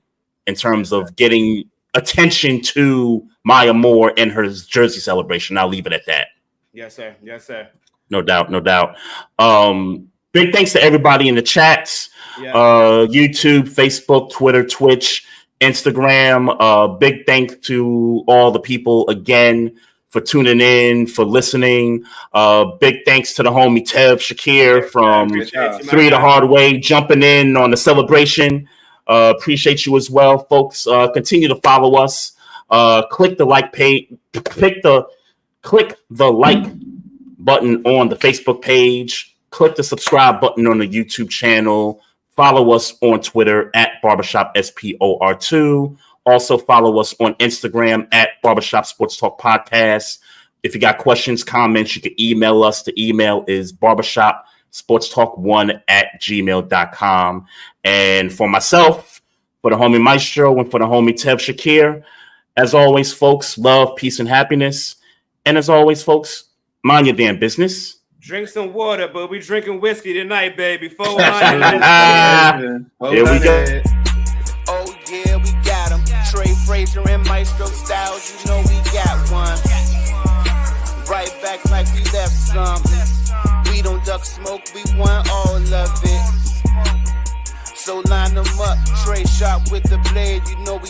in terms of getting attention to Maya Moore and her jersey celebration. I'll leave it at that. Yes, sir. No doubt. Big thanks to everybody in the chats. YouTube, Facebook, Twitter, Twitch, Instagram. Big thanks to all the people again for tuning in, for listening. Big thanks to the homie Tev Shakir from Three the Hard Way jumping in on the celebration. Appreciate you as well, folks. Continue to follow us. Click the like page. Click the like button on the Facebook page. Click the subscribe button on the YouTube channel. Follow us on Twitter at Barbershop SPOR2. Also follow us on Instagram at Barbershop Sports Talk Podcast. If you got questions, comments, you can email us. The email is barbershopsportstalk1@gmail.com. And for myself, for the homie Maestro, and for the homie Tev Shakir, as always, folks, love, peace, and happiness. And as always, folks, mind your damn business Drink some water, but we drinking whiskey tonight, baby. 400. Here we go. Oh yeah, we got him. Trey, Frazier, and Maestro Styles, you know we got one. Right back like we left some. We don't duck smoke, we want all of it. So line them up, Trey shot with the blade, you know we